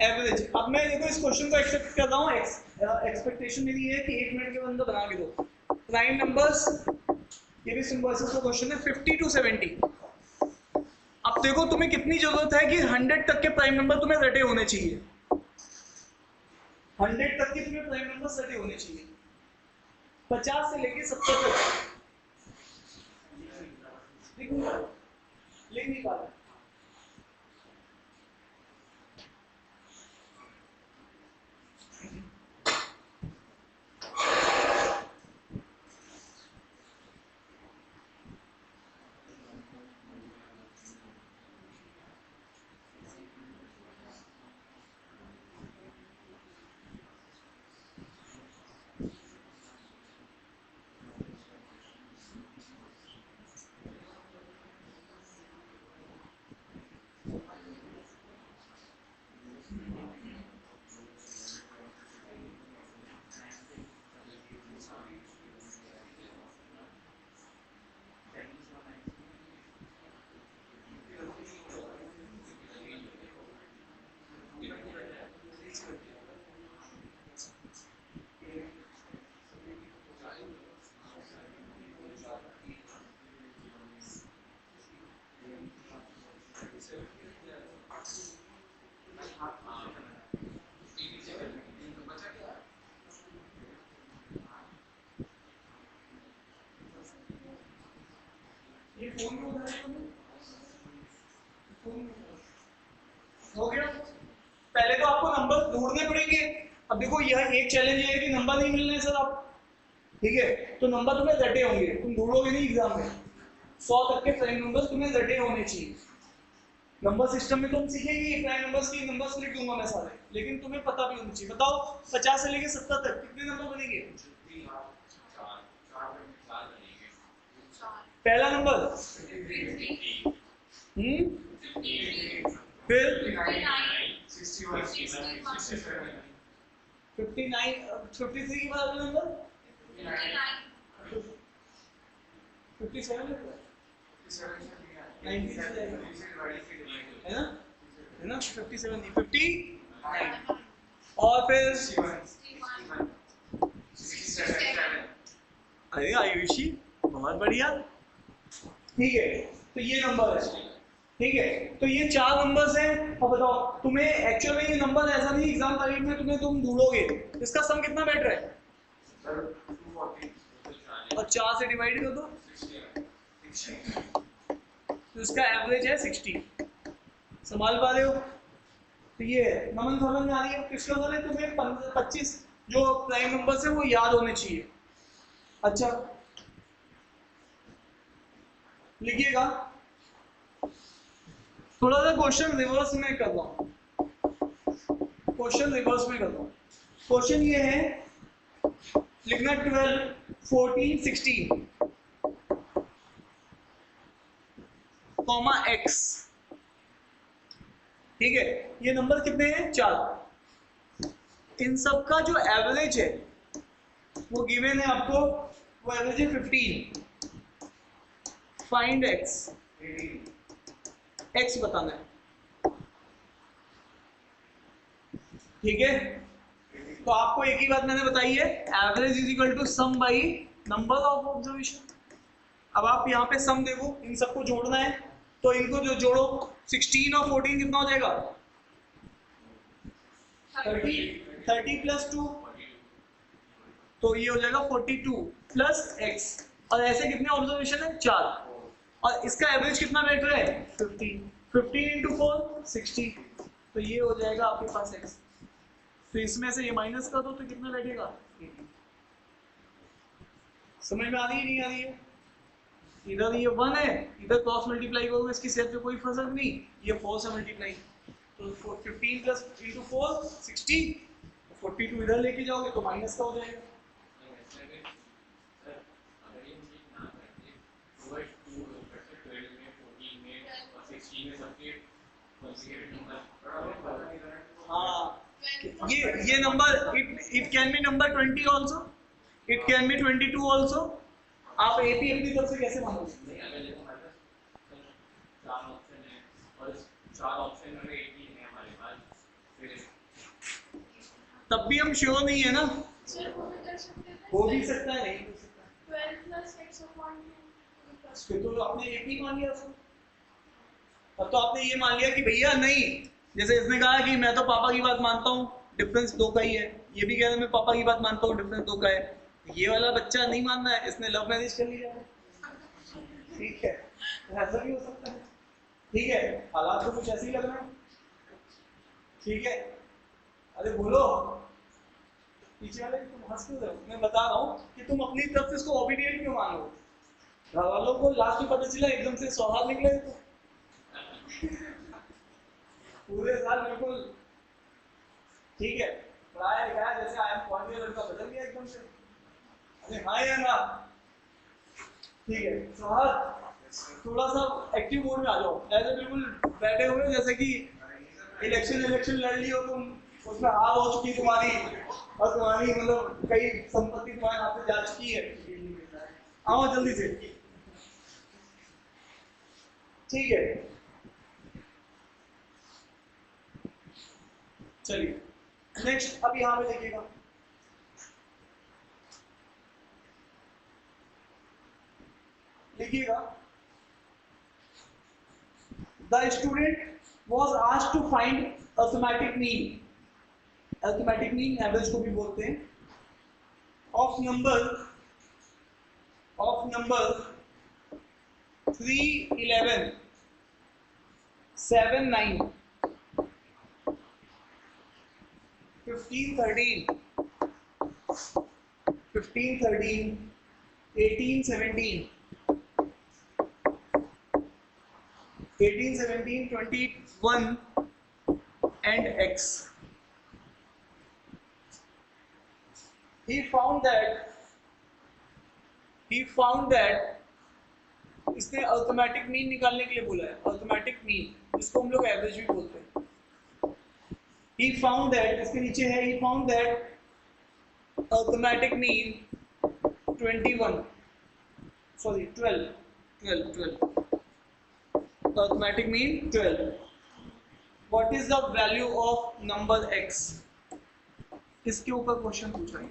एवरेज। अब मैं देखो इस क्वेश्चन को एक्सेप्ट कर रहा हूँ, एक्सपेक्टेशन मेरी है कि 1 मिनट के अंदर बना के दो। प्राइम नंबर्स, ये भी सिंबॉलिसिस का क्वेश्चन है, 50 to 70। अब देखो तुम्हें कितनी जरूरत है कि 100 तक के प्राइम नंबर तुम्हें रटे होने चाहिए, 100 तक के तुम्हें प्राइम नंबर रटे होने चाहिए, 50 से लेके 70 तक। लिख नहीं पा रहा। ये फोन में उधर हो गया। पहले तो आपको नंबर ढूंढने पड़ेंगे। अब अब देखो यह एक चैलेंज ये है कि नंबर नहीं मिलने सर आप, ठीक है, तो नंबर तुम्हें रटे होंगे, तुम ढूंढोगे नहीं एग्जाम में, 100 तक के प्राइम नंबर तुम्हें रटे होने चाहिए। नंबर सिस्टम में तुम सीखेंगे प्राइम नंबर्स की, नंबर्स लिख दूंगा मैं सारे, लेकिन तुम्हें पता भी होना चाहिए। बताओ 50 से लेके 70 तक कितने नंबर बनेंगे? पहला नंबर फिर 59, 53 के बाद अगला नंबर 57 है ना, है ना, 57 नहीं 59 और फिर अरे आयुषी बहुत बढ़िया, ठीक है, तो ये नंबर है, ठीक है, तो ये 4 नंबर्स हैं। अब बताओ तुम्हें एक्चुअल में ये नंबर ऐसा नहीं एग्जाम तारीख में तुम्हें तुम ढूंढोगे, इसका सम कितना बैठ रहा है और 4 से डिवाइड कर दो तो इसका एवरेज है 60। संभाल पा रहे हो? तो ये नमन समझ में आ रही है? किसका सर है तुम्हें 25 जो प्राइम नंबर्स है वो याद होने चाहिए। अच्छा लिखिएगा, थोड़ा सा क्वेश्चन रिवर्स में कर रहा हूं, क्वेश्चन रिवर्स में कर रहा हूं। क्वेश्चन ये है लिखना 12, 14, 16 कॉमा x, ठीक है, ये नंबर कितने हैं? 4। इन सब का जो एवरेज है वो गिवन है आपको, वो एवरेज है 15। फाइंड x, x बताना है, ठीक है। तो आपको एक ही बात मैंने बताई है, average is equal to sum by number of observation. अब आप यहाँ पे सम देखो, इन सबको जोड़ना है, तो इनको जो जोड़ो 16 और 14 कितना हो जाएगा? 30 प्लस 2, तो ये हो जाएगा 42 प्लस x, और ऐसे कितने ऑब्जर्वेशन है? 4, और इसका एवरेज कितना बैठ रहा है? 15, 15 इंटू 4 60, तो ये हो जाएगा आपके पास x। तो इसमें से ये माइनस कर दो तो कितना बैठेगा? 80। समझ में आ रही है नहीं आ रही है? इधर ये 1 है, इधर क्रॉस मल्टीप्लाई करोगे इसकी सेट पे कोई फर्क नहीं, ये 4 से मल्टीप्लाई, तो 15 प्लस इंटू 4 60, 42 इधर लेके जाओगे तो माइनस का हो जाएगा। हाँ ये number it can be number 20 also, it can be 22 also. आप एपी अपनी तरफ से कैसे मानोगे? तब भी हम श्योर नहीं है ना, हो भी सकता है नहीं हो सकता। फिर तो आपने एपी मान लिया उसको, तब तो आपने ये मान लिया कि भैया नहीं, जैसे इसने कहा कि मैं तो पापा की बात मानता हूँ, डिफरेंस 2 का ही है, ये भी कह रहा है मैं पापा की बात मानता हूँ, डिफरेंस 2 का है। ये वाला बच्चा नहीं मान रहा है, इसने लव मैरिज कर लिया, ठीक है, ऐसा भी हो सकता है, ठीक है, हालात तो कुछ ऐसे ही लग रहे हैं, ठीक है। अरे बोलो पीछे वाले, तुम हंस क्यों रहे हो? मैं बता रहा हूँ कि तुम अपनी तरफ से इसको ओबीडिएंट क्यों मानो, घर वालों को लास्ट में पता चला एकदम से सौहार्द निकले तो पूरे साल बिल्कुल ठीक है, पढ़ाया लिखाया जैसे आई एम पॉइंट लड़का बदल गया एकदम से, अरे हाँ या ना, ठीक है। सौहार्द थोड़ा सा एक्टिव मोड में आ जाओ, ऐसे बिल्कुल बैठे हुए जैसे कि इलेक्शन लड़ ली हो तुम, उसमें हार हो चुकी तुम्हारी, और तुम्हारी मतलब कई संपत्ति तुम्हारे हाथ से जा चुकी है, आओ जल्दी से, ठीक है। चलिए नेक्स्ट, अब यहां पे देखिएगा, लिखिएगा the student was asked to find arithmetic mean, arithmetic mean average को भी बोलते हैं, of number 3, 11, 7, 9, 15 13 15 13 18 17 18 17 21 and x. He found that इसने अर्थमेटिक मीन निकालने के लिए बोला है, अर्थमेटिक मीन जिसको हम लोग एवरेज भी बोलते हैं। He found that, इसके नीचे है, he found that arithmetic mean 12 arithmetic mean 12. What is the value of number x? इसके ऊपर क्वेश्चन पूछा है।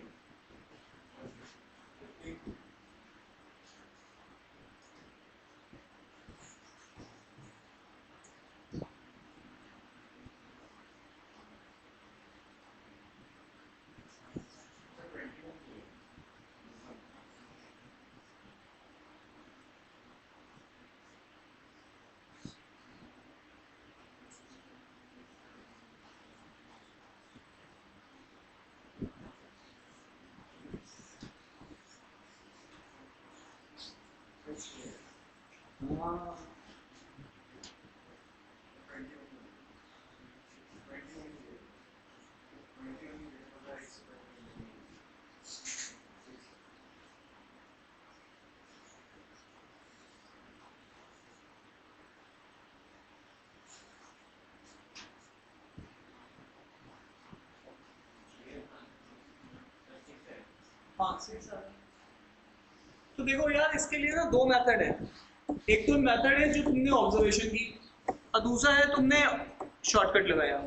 हाँ सही सर। तो देखो यार, इसके लिए ना दो मेथड है। एक तो मेथड है जो तुमने ऑब्जर्वेशन की, और दूसरा है तुमने शॉर्टकट लगाया।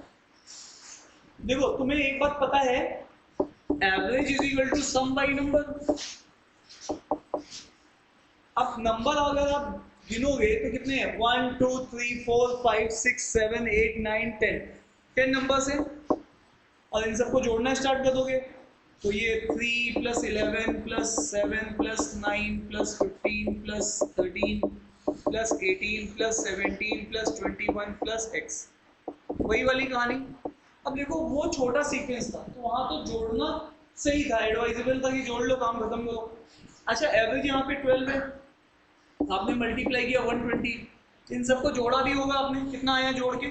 देखो तुम्हें एक बात पता है, average is equal to sum by number. अब नंबर अगर आप गिनोगे तो कितने हैं? 1 2 3 4 5 6 7 8 9 10 नंबर्स हैं, और इन सबको जोड़ना स्टार्ट कर दोगे तो ये 3 + 11 + 7 + 9 + 15 + 13 + 18 + 17 + 21 + x, वही वाली कहानी। अब देखो वो छोटा सीक्वेंस था तो वहां तो जोड़ना सही था, एडवाइजेबल था कि जोड़ लो, काम खत्म करो। अच्छा एवरेज यहाँ पे 12 है, आपने मल्टीप्लाई किया 120, इन सबको जोड़ा भी होगा आपने, कितना आया जोड़ के?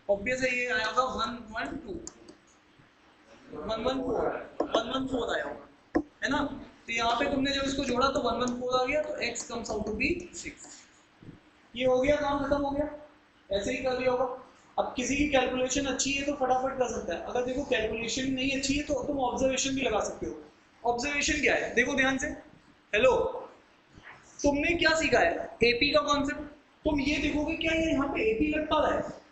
ऑब्वियस है ये आया होगा 112 114 आया होगा, है ना? तो यहाँ पे तुमने जब इसको जोड़ा तो 114 आ गया, तो x comes out to be 6। ये हो गया, काम खत्म हो गया, ऐसे ही कर लिया होगा। अब किसी की कैलकुलेशन अच्छी है तो फटाफट कर सकता है, अगर देखो कैलकुलेशन नहीं अच्छी है तो तुम ऑब्जर्वेशन भी लगा सकते हो। ऑब्जर्वेशन क्या है? देखो ध्यान से, हेलो, तुमने क्या सीखा है? एपी का कॉन्सेप्ट। तुम ये देखोगे क्या ये यहाँ पे एपी लग पा रहा है?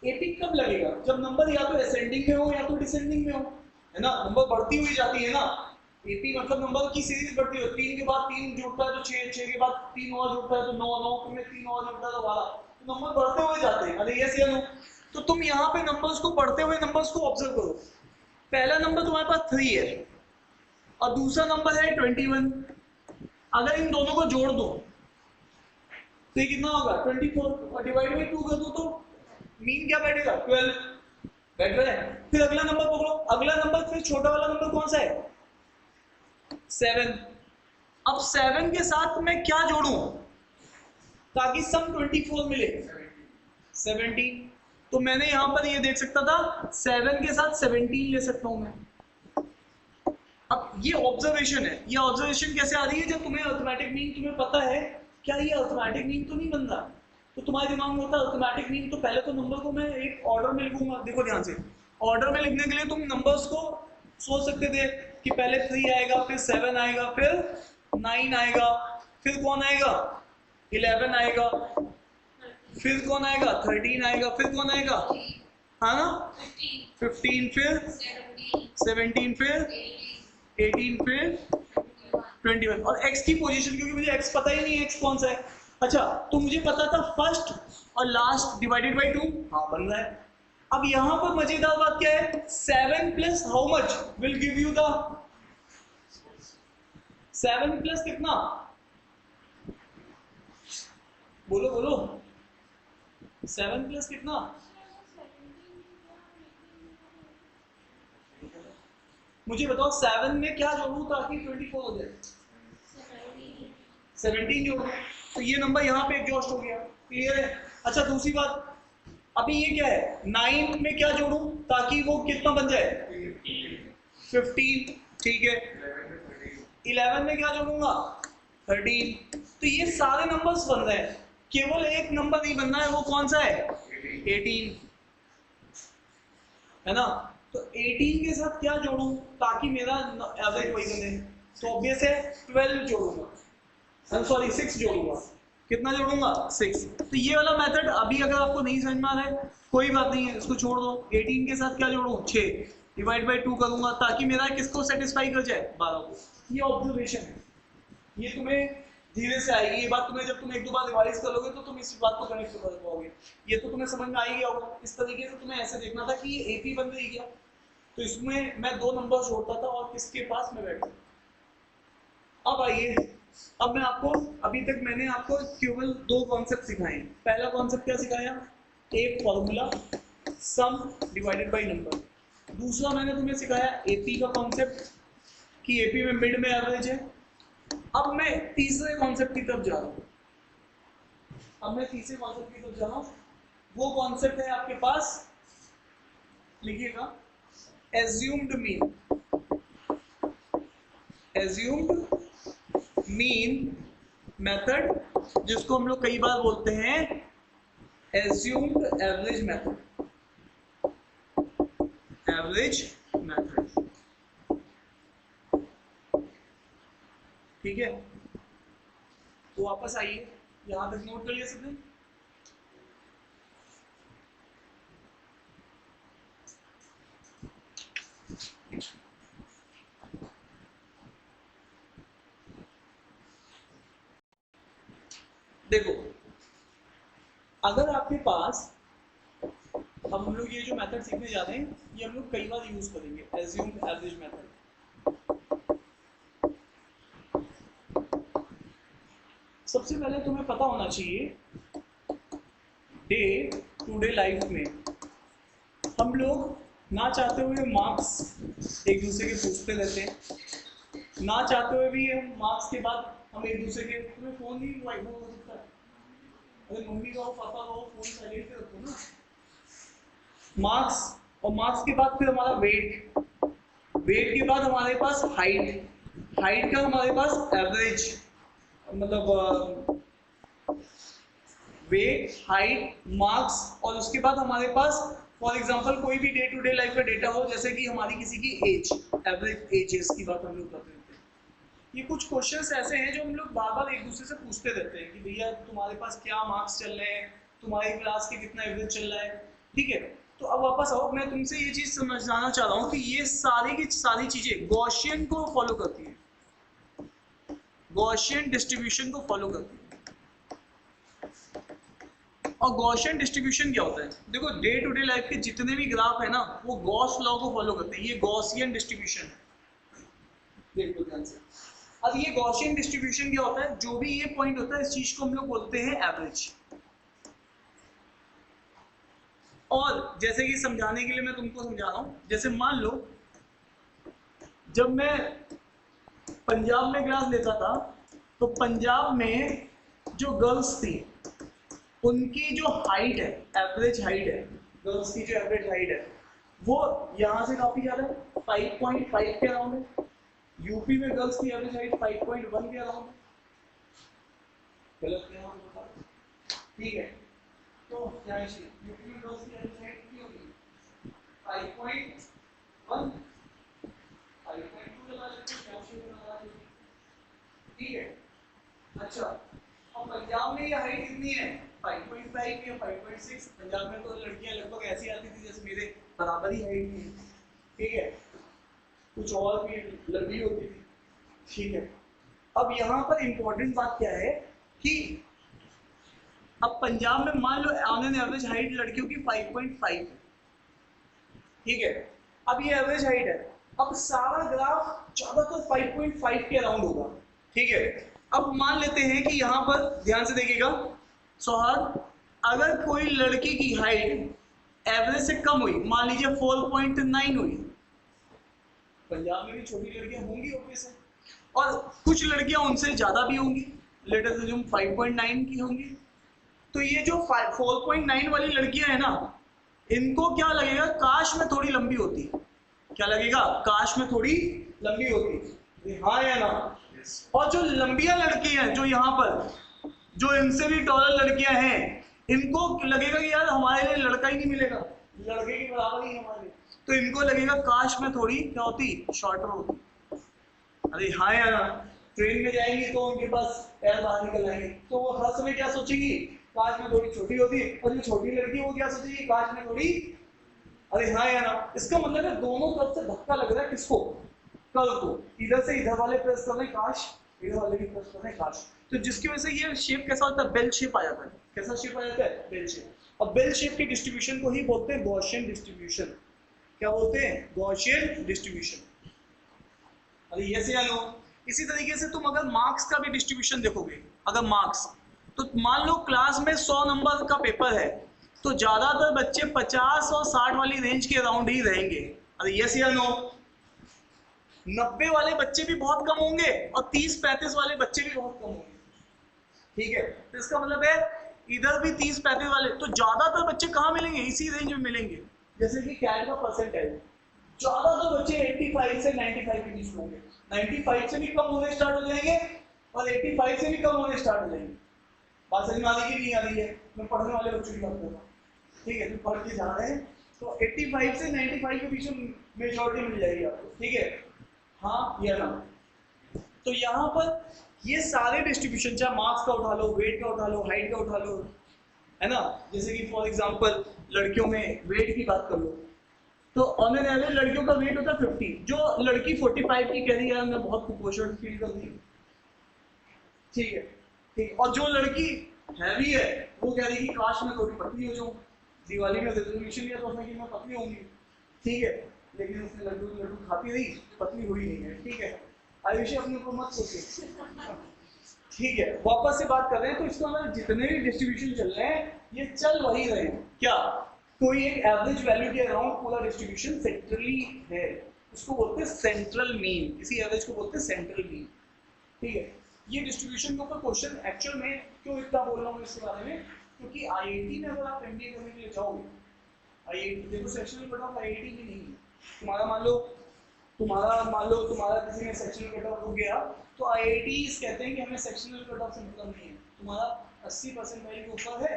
एपी कब लगेगा? जब नंबर या तो असेंडिंग में हो या तो डिसेंडिंग में हो, है ना? नंबर बढ़ती हुई जाती है ना, एपी मतलब नंबर की सीरीज बढ़ती है। 3 के बाद 3 जुड़ता है तो 6, 6 के बाद 3 और जुड़ता है तो 9, 9 में 3 और जुड़ता है तो 12, तो नंबर बढ़ते हुए जाते हैं। अरे यस या नो? तो तुम यहाँ पे नंबर्स को, बढ़ते हुए नंबर्स को ऑब्जर्व करो। पहला नंबर तुम्हारे पास 3 है और दूसरा नंबर है 21। अगर इन दोनों को जोड़ दो तो ये कितना होगा? 24, और डिवाइड बाई 2 कर दो तो मीन क्या बैठेगा? 12 बैठ रहा है। फिर अगला नंबर पकड़ो, अगला नंबर फिर छोटा वाला नंबर कौन सा है? 7। अब 7 के साथ मैं क्या जोड़ूं ताकि सम 24 मिले? 17। तो मैंने यहां पर ये देख सकता था, 7 के साथ 17 ले सकता हूं मैं। अब ये ऑब्जर्वेशन है। ये ऑब्जर्वेशन कैसे आ रही है? जब तुम्हें अर्थमेटिक मीन तुम्हें पता है, क्या ये अर्थमेटिक मीन तो नहीं बन रहा, तो तुम्हारे दिमाग में होता है अर्थमेटिक मीन, तो पहले तो नंबर को मैं एक ऑर्डर में लिखूंगा। देखो ध्यान से, ऑर्डर में लिखने के लिए तुम नंबर्स को सोच सकते थे कि पहले 3 आएगा, फिर 7 आएगा, फिर 9 आएगा, फिर कौन आएगा? 11 आएगा, फिर कौन आएगा? 13 आएगा, फिर कौन आएगा? हाँ ना, 15, फिर 17, फिर 18, फिर 21। और x की पोजीशन, क्योंकि मुझे x पता ही नहीं है x कौन सा है। अच्छा, तो मुझे पता था फर्स्ट और लास्ट डिवाइडेड बाई 2, हाँ बन रहा है। अब यहां पर मजेदार बात क्या है? 7 plus how much will give you the 7 plus कितना? बोलो बोलो, 7 प्लस कितना? मुझे बताओ 7 में क्या जोड़ूं ताकि 24 हो जाए? 17 जोड़ो, तो ये नंबर यहाँ पे एग्जॉस्ट हो गया। क्लियर है? अच्छा दूसरी बात, अभी ये क्या है, 9 में क्या जोड़ूं ताकि वो कितना बन जाए? 15। ठीक है, 11 में क्या जोड़ूंगा? 13। तो ये सारे नंबर्स बन रहे हैं, केवल एक नंबर नहीं बनना है, वो कौन सा है? 18, है ना? तो 18 के साथ क्या जोड़ूं ताकि मेरा एवरेज वही बने? तो ऑब्वियस है 12 जोड़ूंगा, सॉरी 6 जोड़ूंगा। कितना जोड़ूंगा? 6। तो ये वाला मेथड अभी अगर आपको नहीं समझ में आ रहा है कोई बात नहीं है, इसको छोड़ दो। 18 के साथ क्या जोड़ूं? 6 डिवाइड बाई 2 करूंगा ताकि मेरा किसको सेटिस्फाई कर जाए? 12 को। ये ऑब्जर्वेशन है, ये तुम्हें धीरे से आएगी ये बात, तुम्हें जब तुम एक दो बार रिवाइज करोगे तो तुम इस बात को कनेक्ट कर पाओगे। ये तो तुम्हें समझ में आ ही गया होगा। इस तरीके से तुम्हें ऐसे देखना था कि ये एपी बन रही क्या, तो इसमें मैं 2 नंबर जोड़ता था और किसके पास मैं बैठता। अब आइए, अब मैं आपको, अभी तक मैंने आपको केवल 2 कॉन्सेप्ट सिखाए हैं। पहला कॉन्सेप्ट क्या सिखाया? एक formula some divided by number. दूसरा मैंने तुम्हें सिखाया एपी का कॉन्सेप्ट कि एपी में मिड में एवरेज है। अब मैं तीसरे कॉन्सेप्ट की तरफ जा रहा हूं। अब मैं तीसरे कॉन्सेप्ट की तरफ जा रहा हूं, वो कॉन्सेप्ट है आपके पास, लिखिएगा, assumed mean. Assumed mean method, जिसको हम लोग कई बार बोलते हैं assumed average method. Average method, ठीक है? तो वापस आइए, यहां तक नोट कर लिया सबने? देखो, अगर आपके पास, अब हम लोग ये जो मेथड सीखने जा रहे हैं ये हम लोग कई बार यूज करेंगे, एज्यूम्ड एवरेज मेथड। सबसे पहले तुम्हें पता होना चाहिए, डे टू डे लाइफ में हम लोग ना चाहते हुए मार्क्स एक दूसरे के पूछते रहते हैं, ना चाहते हुए भी हम मार्क्स के बाद हम एक दूसरे के, तुम्हें फोन नहीं वाइब हो सकता है, अरे मम्मी का हो पापा का हो, फोन साइलेंट पे रखो ना। मार्क्स, और मार्क्स के बाद फिर हमारा वेट, वेट के बाद हमारे पास हाइट, हाइट का हमारे पास एवरेज, मतलब वेट, हाइट, मार्क्स, और उसके बाद हमारे पास फॉर एग्जांपल कोई भी डे टू डे लाइफ का डेटा हो, जैसे कि हमारी किसी की एज, एवरेज एजेस की बात हम लोग करते हैं। ये कुछ क्वेश्चंस ऐसे हैं जो हम लोग बार बार एक दूसरे से पूछते रहते हैं कि भैया तुम्हारे पास क्या मार्क्स चल रहे हैं, तुम्हारी क्लास के कितना एवरेज चल रहा है, ठीक है? तो अब वापस आओ, मैं तुमसे ये चीज समझाना चाह रहा हूँ कि ये सारी की सारी चीजें गॉसियन को फॉलो करती है, गॉसियन डिस्ट्रीब्यूशन को फॉलो करती है। और गॉसियन डिस्ट्रीब्यूशन क्या होता है? देखो, डे टू डे लाइफ के जितने भी ग्राफ है ना, वो गॉस लॉ को फॉलो करते हैं, ये गॉसियन डिस्ट्रीब्यूशन है। देख लो ध्यान से। अब ये गॉसियन डिस्ट्रीब्यूशन क्या होता है? जो भी ये पॉइंट होता है इस चीज को हम लोग बोलते हैं एवरेज। और जैसे कि समझाने के लिए मैं तुमको समझा रहा हूं, जैसे मान लो जब मैं पंजाब में क्लास लेता था, तो पंजाब में जो गर्ल्स थी उनकी जो हाइट है, एवरेज हाइट है, गर्ल्स की जो एवरेज हाइट है वो यहाँ से काफी ज्यादा 5.5 के अराउंड है। यूपी में गर्ल्स की एवरेज हाइट 5.1 के अराउंड है। गलत क्या होगा? ठीक है, तो क्या यूपी में गर्ल्स की एवरेज हाइट कितनी होगी? 5.1, 5.2 लगा लेते हैं, क्या शेप लगा लेते हैं, ठीक है? अच्छा, और पंजाब में ये हाइट कितनी है? 5.5 या 5.6। पंजाब में तो लड़कियां लगभग ऐसी आती थी जैसे मेरे बराबर ही हाइट थी, ठीक है? कुछ और भी लंबी होती थी, ठीक है? अब यहाँ पर इंपॉर्टेंट बात क्या है कि अब पंजाब में मान लो ऑन एन एवरेज हाइट लड़कियों की 5.5 है, ठीक है? अब ये एवरेज हाइट है, अब सारा ग्राफ ज्यादातर 5.5 के अराउंड होगा, ठीक है? अब मान लेते हैं कि यहाँ पर ध्यान से देखिएगा सौहार्द, अगर कोई लड़की की हाइट एवरेज से कम हुई, मान लीजिए 4.9 हुई, पंजाब में भी छोटी लड़कियां होंगी ऑब्वियस है, और कुछ लड़कियां उनसे ज्यादा भी होंगी, लेट अस अज्यूम 5.9 की होंगी। तो ये जो 4.9 वाली लड़कियां है ना, इनको क्या लगेगा, काश में थोड़ी लंबी होती। क्या लगेगा, काश में थोड़ी लंबी होती, हाँ या ना। और जो लंबिया लड़कियां हैं, जो यहाँ पर जो इनसे भी टॉलर लड़कियां हैं, इनको लगेगा कि यार हमारे लिए लड़का ही नहीं मिलेगा, लड़के की बराबर ही हमारे, तो इनको लगेगा काश में थोड़ी क्या होती, शॉर्टर होती। अरे हाँ यार, ट्रेन में जाएंगी तो उनके पास पैर बाहर निकल आएंगे, तो वो हर समय क्या सोचेगी, काश में थोड़ी छोटी होती, और जो छोटी लड़की वो क्या सोचेगी, काश में थोड़ी। अरे हाँ यार, इसका मतलब है दोनों तरफ से धक्का लग रहा है, किसको, कल को। इधर से इधर वाले प्रेस कर रहे हैं काश, इधर वाले भी प्रेस कर रहे हैं काश, तो जिसकी वजह से ये शेप कैसा होता है, बेल शेप आ जाता है। कैसा शेप आ जाता है, बेल शेप। और बेल शेप के डिस्ट्रीब्यूशन को ही बोलते हैं गॉसियन डिस्ट्रीब्यूशन। क्या बोलते हैं, गॉसियन डिस्ट्रीब्यूशन। अरे यस या नो। इसी तरीके से तुम अगर मार्क्स का भी डिस्ट्रीब्यूशन देखोगे, अगर मार्क्स, तो मान लो क्लास में 100 नंबर का पेपर है, तो ज्यादातर बच्चे 50 और 60 वाली रेंज के अराउंड ही रहेंगे। अरे यस या नो। 90 वाले बच्चे भी बहुत कम होंगे और 30-35 वाले बच्चे भी बहुत कम होंगे। ठीक है, तो इसका मतलब है इधर भी 30-35 वाले, तो ज्यादातर बच्चे कहाँ मिलेंगे, इसी रेंज में मिलेंगे। जैसे कि कैट का परसेंटेज, ज्यादातर बच्चे 85 से 95 के बीच होंगे, 95 से भी कम होने स्टार्ट हो जाएंगे और 85 से भी कम होने स्टार्ट हो जाएंगे। बात समझ में आ रही है कि नहीं आ रही है, मैं पढ़ने वाले बच्चों की बात कर रहा हूँ। ठीक है, तो पढ़ के जा रहे हैं, तो 85 से 95 के बीच में मेजॉरिटी मिल जाएगी आपको। ठीक है, हाँ या ना। तो यहाँ पर ये सारे डिस्ट्रीब्यूशन, चाहे मार्क्स का उठा लो, वेट का उठा लो, हाइट का उठा लो, है ना। जैसे कि फॉर एग्जांपल लड़कियों में वेट की बात कर लो, तो ऑन एन एवरेज लड़कियों का वेट होता है 50, जो लड़की 45 की कह रही है मैं बहुत कुपोषण फील कर रही हूँ। ठीक है, ठीक। और जो लड़की हैवी है वो कह रही है कि काश मैं थोड़ी पतली हो जाऊँ, दिवाली में रेजोल्यूशन लिया तो उसने कि मैं पतली होंगी। ठीक है, लेकिन उसने लड्डू लड्डू खाती रही, पतली हुई नहीं है। ठीक है, आयुषी अपने ऊपर मत सोचिए। ठीक है, वापस से बात कर रहे हैं, तो इसका मतलब जितने भी डिस्ट्रीब्यूशन चल रहे हैं ये चल वही रहे हैं। क्या कोई एक एवरेज वैल्यू के अराउंड पूरा डिस्ट्रीब्यूशन सेंट्रली है, उसको बोलते हैं सेंट्रल मीन। इसी एवरेज को बोलते हैं सेंट्रल मीन। ठीक है, ये डिस्ट्रीब्यूशन के ऊपर क्वेश्चन एक्चुअल में क्यों इतना बोल रहा हूँ इसके बारे में, क्योंकि आईआईटी में अगर आप एमबीए करने के लिए जाओगे, आईआईटी देखो सेक्शनल कट ऑफ आईआईटी में नहीं है। तुम्हारा मान लो तुम्हारा किसी में सेक्शनल कट ऑफ हो गया, तो आईआईटीज कहते हैं कि हमें सेक्शनल कट ऑफ से मतलब नहीं है, तुम्हारा 80% के ऊपर है,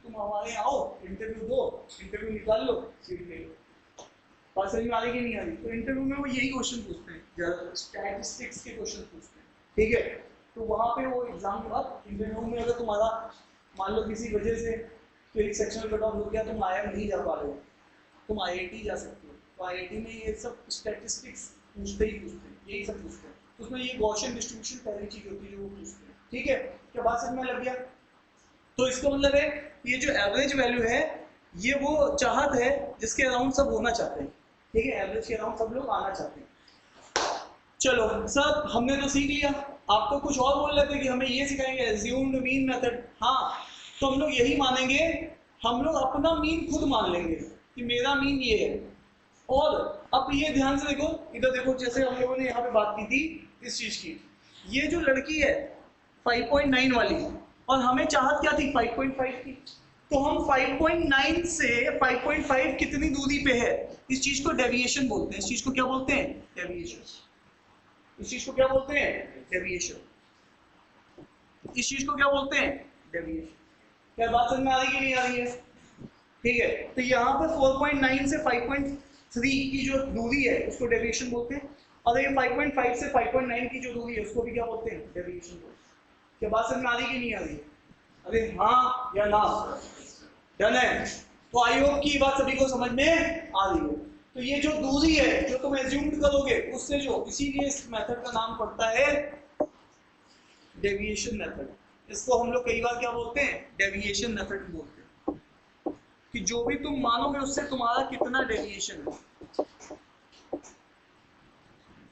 तुम हमारे आओ, इंटरव्यू दो, इंटरव्यू निकाल लो, सीट ले लो। बात समझ में आ रही कि नहीं आ रही। तो इंटरव्यू में वो यही क्वेश्चन पूछते हैं, स्टैटिस्टिक्स के क्वेश्चन पूछते हैं। ठीक है, तो वहाँ पे वो एग्जाम के बाद इंटरव्यू में अगर तुम्हारा मान लो किसी वजह से कोई सेक्शनल कट ऑफ हो गया, तुम आईआईएम नहीं जा पा रहे हो, तुम आईआईटी जा सकते हो। तो आईआईटी में ये सब स्टैटिस्टिक्स पूछते ही पूछते हैं, यही सब पूछते हैं। तो उसमें ये गॉसियन डिस्ट्रीब्यूशन पहली चीज होती है जो वो पूछते हैं। ठीक है, क्या बात समझ में लग गया। तो इसका मतलब है ये जो एवरेज वैल्यू है ये वो चाहत है जिसके अराउंड सब होना चाहते हैं। ठीक है, एवरेज के अराउंड सब लोग आना चाहते हैं। चलो सर, हमने तो सीख लिया। आप तो कुछ और बोल रहे थे कि हमें ये सिखाएंगे एज्यूम्ड मीन मेथड। हाँ, तो हम लोग यही मानेंगे, हम लोग अपना मीन खुद मान लेंगे कि मेरा मीन ये है। और अब ये ध्यान से देखो, इधर देखो, जैसे हम लोगों ने यहाँ पे बात की थी इस चीज की, ये जो लड़की है 5.9 वाली, और हमें चाहत क्या थी 5.5 की, तो हम 5.9 से 5.5 कितनी दूरी पे है, इस चीज को डेविएशन बोलते हैं। इस चीज को क्या बोलते हैं, डेविएशन। इस चीज को क्या बोलते हैं, डेविएशन। इस चीज को क्या बोलते हैं, डेविएशन। क्या बात समझ में आ रही है कि नहीं आ रही है। ठीक है, तो यहाँ पर 4.9 से 5.3 की जो दूरी है उसको डेविएशन बोलते हैं, और ये 5.5 से 5.9 की जो दूरी है उसको भी क्या बोलते हैं, डेविएशन बोलते हैं। क्या बात समझ में आ रही है कि नहीं आ रही है। अरे हाँ या ना, डन है। तो आई होप की बात सभी को समझ में आ रही है। तो ये जो दूरी है जो तुम एज्यूम्ड करोगे उससे जो, इसीलिए इस मेथड का नाम पड़ता है डेविएशन मेथड। इसको हम लोग कई बार क्या बोलते हैं, डेविएशन मेथड बोलते हैं, कि जो भी तुम मानोगे उससे तुम्हारा कितना डेविएशन है।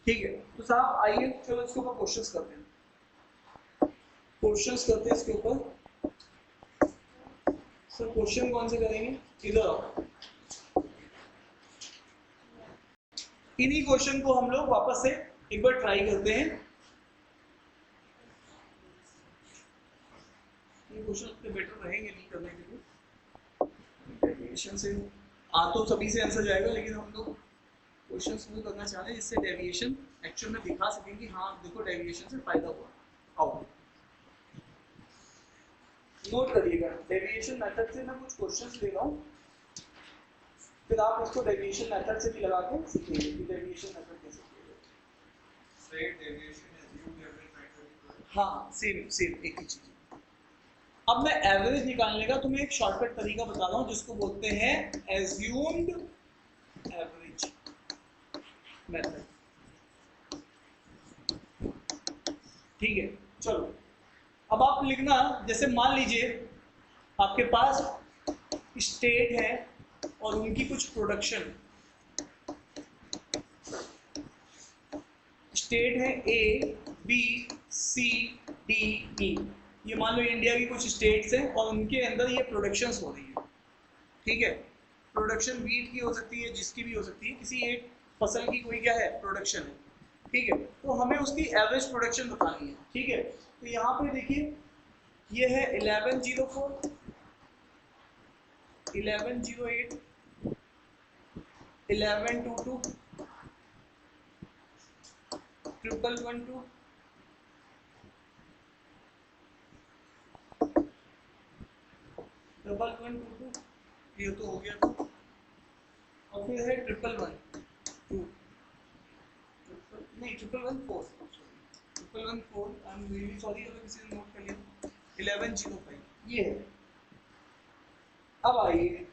ठीक है, तो साहब आइए चलो इसके ऊपर क्वेश्चंस करते हैं। क्वेश्चंस करते हैं इसके ऊपर। सर क्वेश्चन कौन से करेंगे, इधर आओ। इन्हीं क्वेश्चन को हम लोग वापस से एक बार ट्राई करते हैं। ये क्वेश्चन उतने बेटर रहेंगे नहीं करने के लिए, डेविएशन से तो सभी से आंसर जाएगा, लेकिन हम लोग क्वेश्चन वो करना चाह रहे हैं जिससे डेविएशन एक्चुअल में दिखा सकें कि हाँ देखो डेविएशन से फायदा हुआ। आओ नोट करिएगा, डेविएशन मेथड से मैं कुछ क्वेश्चंस ले रहा हूँ, फिर आप उसको डेविएशन मेथड से भी लगा के सीखेंगे कि डेविएशन मेथड कैसे किया जाए। हाँ सेम सेम एक ही चीज। अब मैं एवरेज निकालने का तुम्हें एक शॉर्टकट तरीका बता रहा हूँ जिसको बोलते हैं एज्यूम्ड एवरेज मेथड। ठीक है, चलो अब आप लिखना, जैसे मान लीजिए आपके पास स्टेट है और उनकी कुछ प्रोडक्शन, स्टेट है A B C D E, ये मान लो इंडिया की कुछ स्टेट्स हैं और उनके अंदर ये प्रोडक्शंस हो रही है। ठीक है, प्रोडक्शन वीट की हो सकती है, जिसकी भी हो सकती है, किसी एक फसल की कोई क्या है प्रोडक्शन है। ठीक है, तो हमें उसकी एवरेज प्रोडक्शन बतानी है। ठीक है, तो यहाँ पे देखिए ये है 1104, 1108, 1122, 1112, 1122, ये तो हो गया था, और फिर है 1112, नहीं 1114, 1114, आई एम रियली सॉरी अगर किसी ने नोट कर लिया, 1105 ये है। अब आइए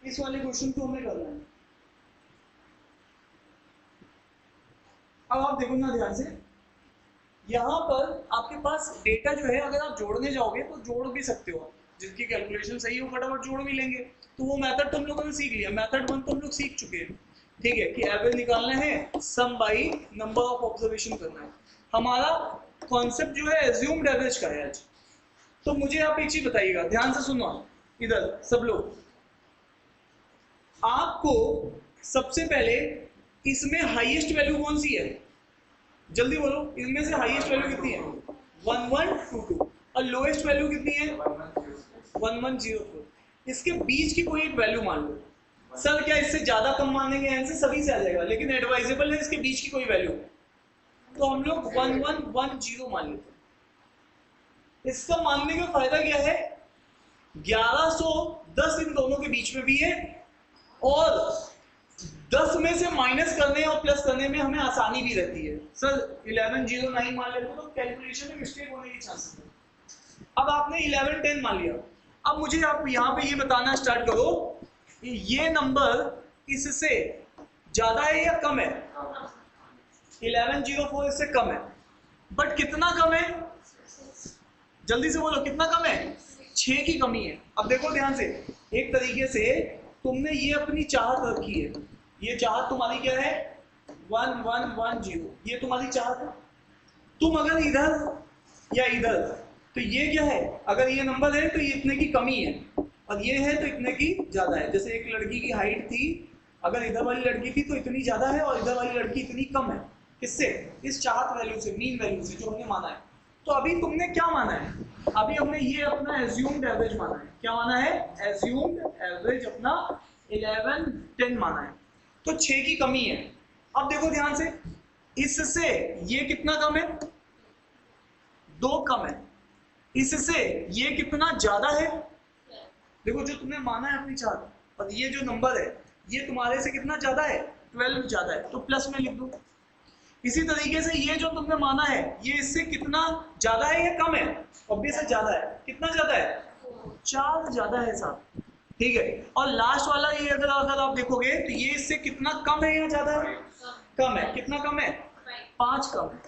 इस वाले क्वेश्चन को हमें करना है। अब आप देखो ना ध्यान से, यहाँ पर आपके पास डेटा जो है अगर आप जोड़ने जाओगे तो जोड़ भी सकते हो, जिनकी कैलकुलेशन सही हो फटाफट जोड़ भी लेंगे। तो वो मेथड तुम लोगों ने सीख लिया, मेथड 1 तुम लोग सीख चुके हैं। ठीक है, कि एवरेज निकालना है, सम बाई नंबर ऑफ ऑब्जर्वेशन करना है। हमारा कॉन्सेप्ट जो है एज्यूम्ड एवरेज का है आज। तो मुझे आप एक चीज बताइएगा, ध्यान से सुनो इधर सब लोग, आपको सबसे पहले इसमें हाईएस्ट वैल्यू कौन सी है, जल्दी बोलो, इनमें से हाईएस्ट वैल्यू कितनी है 1122 और लोएस्ट वैल्यू कितनी है 1104। इसके बीच की कोई एक वैल्यू मान लो। सर क्या इससे ज्यादा कम मानेंगे, आंसर सभी से आ जाएगा, लेकिन एडवाइजेबल है इसके बीच की कोई वैल्यू, तो हम लोग 1110 मान लेते हैं। इसका मानने का फायदा क्या है, 1110 इन दोनों के बीच में भी है और 10 में से माइनस करने और प्लस करने में हमें आसानी भी रहती है। सर 1109 मान लेते तो कैलकुलेशन में मिस्टेक होने की चांसेस है। अब आपने 1110 मान लिया, अब मुझे आप यहाँ पे ये बताना स्टार्ट करो कि ये नंबर इससे ज्यादा है या कम है। 1104 इससे कम है, बट कितना कम है, जल्दी से बोलो कितना कम है, 6 की कमी है। अब देखो ध्यान से, एक तरीके से तुमने ये अपनी चाहत रखी है, ये चाहत तुम्हारी क्या है 1110, ये तुम्हारी चाहत है। तुम अगर इधर या इधर, तो ये क्या है, अगर ये नंबर है तो ये इतने की कमी है और ये है तो इतने की ज्यादा है। जैसे एक लड़की की हाइट थी, अगर इधर वाली लड़की थी तो इतनी ज्यादा है और इधर वाली लड़की इतनी कम है। किससे, इस चाहत वैल्यू से, मीन वैल्यू से जो हमने माना है। तो अभी तुमने क्या माना है, अभी हमने ये अपना एज्यूम्ड एवरेज माना है। क्या माना है, एज्यूम्ड एवरेज अपना 1110 माना है, तो 6 की कमी है। अब देखो ध्यान से, इससे ये कितना कम है, 2 कम है, इससे ये कितना ज्यादा है, देखो जो तुमने माना है अपनी चाहत, और ये जो नंबर है ये तुम्हारे से कितना ज्यादा है 12 ज्यादा है, तो प्लस में लिख दो। इसी तरीके से ये जो तुमने माना है ये इससे कितना ज्यादा है या कम है, ऑब्वियसली ज्यादा है। कितना ज्यादा है, 4 ज्यादा है साहब। ठीक है, और लास्ट वाला ये अगर आप देखोगे तो ये इससे कितना कम है या ज्यादा है, कम है। कितना कम है, 5 कम है।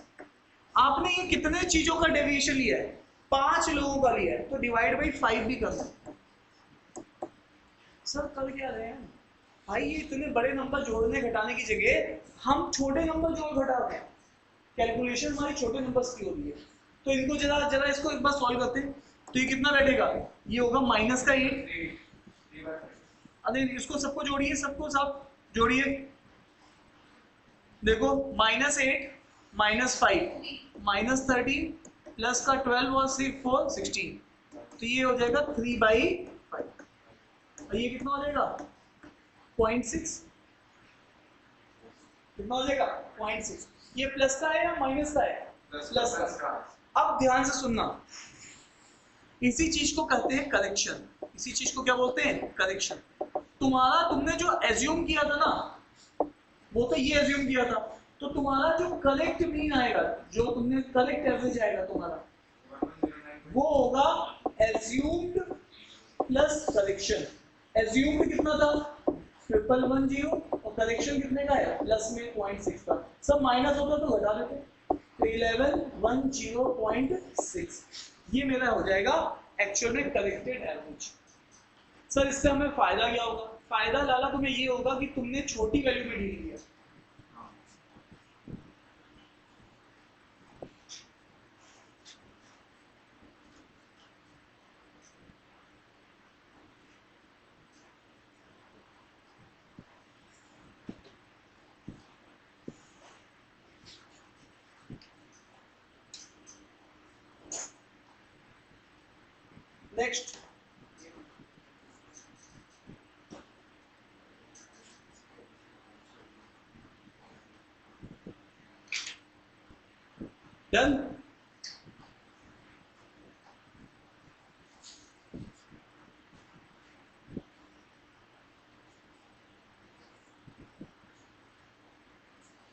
आपने ये कितने चीजों का डेविएशन लिया है, 5 लोगों का लिया है, तो डिवाइड बाई 5 भी करना। सर कर क्या रहे हैं भाई, ये इतने बड़े नंबर जोड़ने घटाने की जगह हम छोटे नंबर जोड़ घटा रहे हैं, कैलकुलेशन हमारी छोटे नंबर्स की हो रही है। तो इनको जरा इसको एक बार सॉल्व करते हैं, तो ये कितना बैठेगा, ये होगा -8। अरे इसको सबको जोड़िए, सबको सब जोड़िए, देखो -8 -5 -13 प्लस का 12 और 4 16, तो ये हो जाएगा 3/5 और ये कितना हो जाएगा 0.6, कितना हो जाएगा 0.6। ये प्लस का है या माइनस का है? प्लस का। अब ध्यान से सुनना, इसी चीज को कहते हैं करेक्शन। इसी चीज को क्या बोलते हैं? करेक्शन। तुमने जो एज्यूम किया था ना, वो तो ये एज्यूम किया था, तो तुम्हारा जो करेक्ट मीन आएगा, जो तुमने करेक्ट एवरेज आएगा तुम्हारा, वो होगा एज्यूम्ड प्लस करेक्शन। एज्यूम्ड कितना था? 1110 और करेक्शन कितने का है? प्लस में 0.6 का। सब माइनस होता तो घटा देते, तो 1110.6 ये मेरा हो जाएगा एक्चुअल में करेक्टेड एवरेज। सर इससे हमें फायदा क्या होगा? फायदा लाला तुम्हें ये होगा कि तुमने छोटी वैल्यू में डील किया। Next, done.